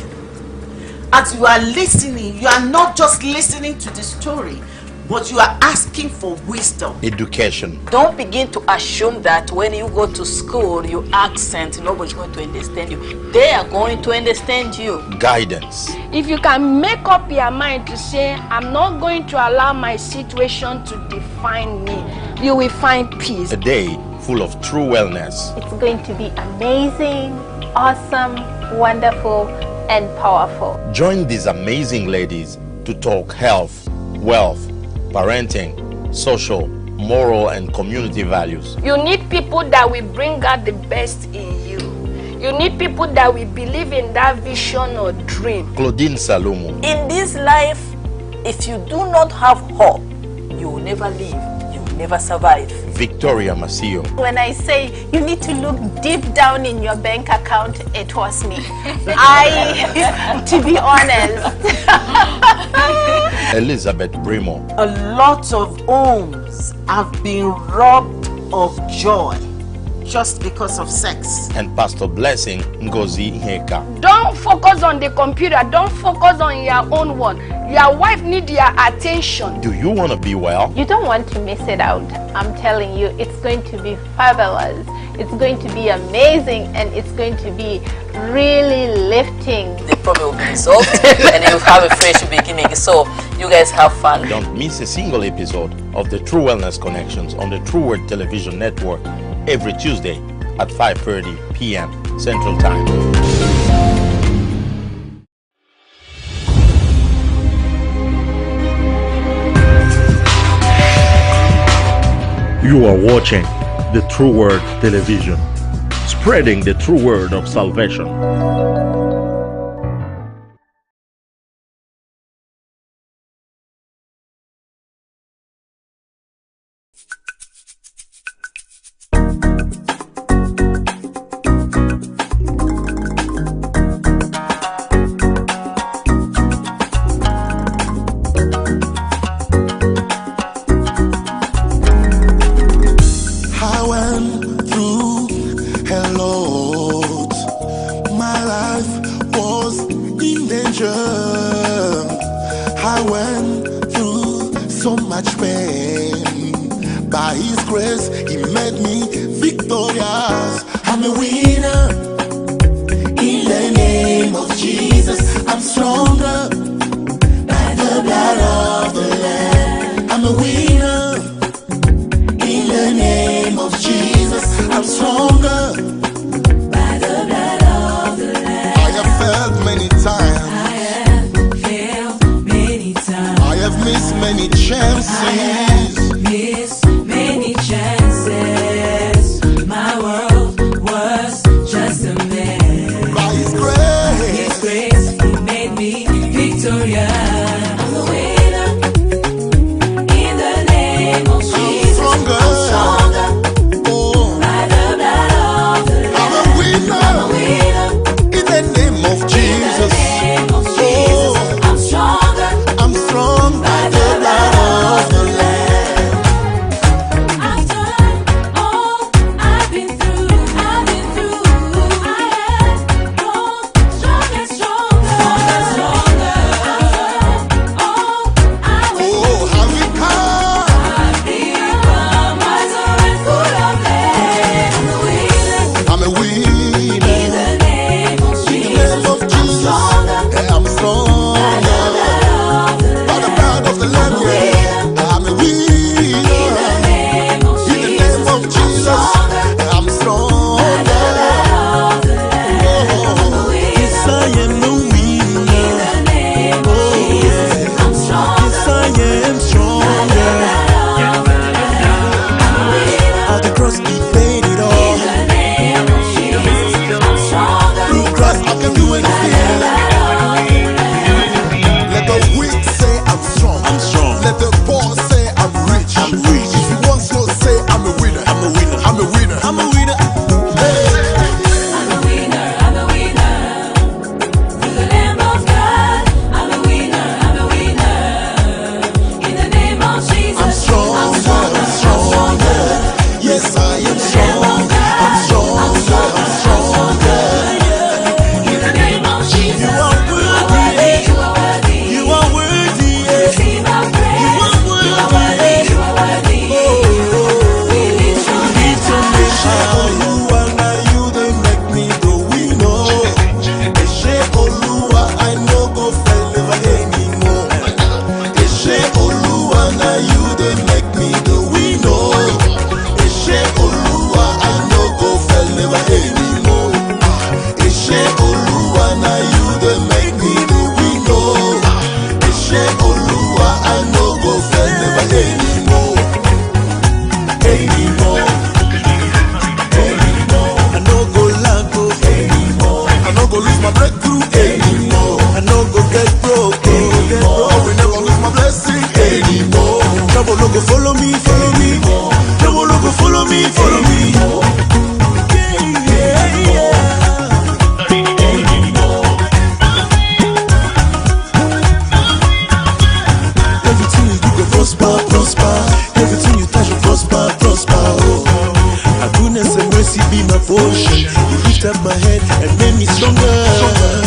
As you are listening, you are not just listening to the story, but you are asking for wisdom. Education. Don't begin to assume that when you go to school, your accent, nobody's going to understand you. They are going to understand you. Guidance. If you can make up your mind to say, I'm not going to allow my situation to define me, you will find peace. A day full of true wellness. It's going to be amazing, awesome, wonderful, and powerful. Join these amazing ladies to talk health, wealth, parenting, social, moral, and community values. You need people that will bring out the best in you. You need people that will believe in that vision or dream. Claudine Salumu. In this life, if you do not have hope, you will never live, you will never survive. Victoria Masio. When I say you need to look deep down in your bank account, it was me. To be honest. Elizabeth Brimoh. A lot of homes have been robbed of joy just because of sex. And Pastor Blessing Ngozi Heka. Don't focus on the computer. Don't focus on your own one. Your wife needs your attention. Do you want to be well? You don't want to miss it out. I'm telling you, it's going to be fabulous. It's going to be amazing, and it's going to be really lifting. The problem will be resolved and you have a fresh beginning. So you guys have fun. Don't miss a single episode of the True Wellness Connections on the True Word Television Network every Tuesday at 5:30 p.m. Central Time. You are watching the True Word Television, spreading the true word of salvation. I went through so much pain. By His grace, He made me victorious. I'm a winner. In the name of Jesus, I'm stronger. By the blood of the Lamb, I'm a winner. In the name of Jesus, I'm stronger. By the blood of the Lamb. I have failed many times. I have missed many chances. My world was be my portion. You lift up my head and made me stronger.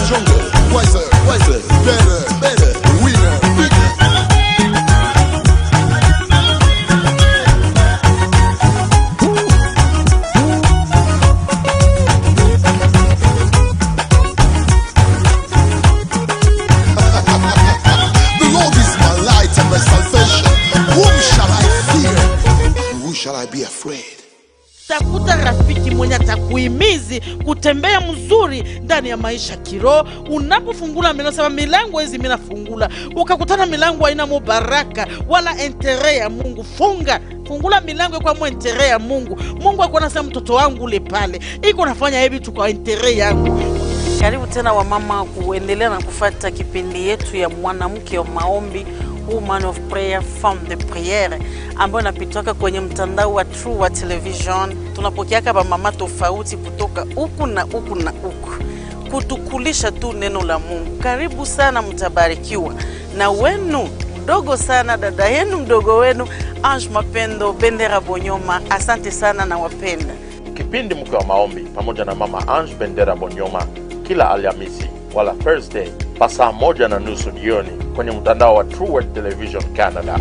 Stronger, wiser, better, winner, bigger. The Lord is my light and my salvation. Whom shall I fear? Who shall I be afraid? Tafuta rafiki mwenye atakuhimizi kutembea mzuri ndani ya maisha kiroho. Unapofungula milango, sema milango hizi mimi nafungula, ukakutana milango haina mubaraka wala entere ya Mungu, fungula milango kwa entere ya Mungu. Mungu akona sema mtoto wangu ule pale iko nafanya hivi tu kwa entere yangu. Karibu tena wamama kuendelea na kufuata kipindi yetu ya mwanamke wa maombi, Woman of Prayer, Femme de Prière, ambayo napitoka kwenye mtandao wa True World Television. Tunapokea kama mama tofauti kutoka huku na huku na huku kutukulisha tu neno la Mungu. Karibu sana, mtabarikiwa na wenu mdogo sana, dada yenu mdogo wenu Ange Mapendo Bendera Bonyoma. Asante sana na wapenda. Kipindi mke wa maombi pamoja na mama Ange Bendera Bonyoma kila Alhamisi wala Thursday saa 1:30 jioni kwenye mtandao wa True World Television Canada.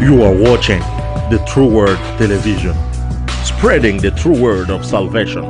You are watching the True Word Television, spreading the true word of salvation.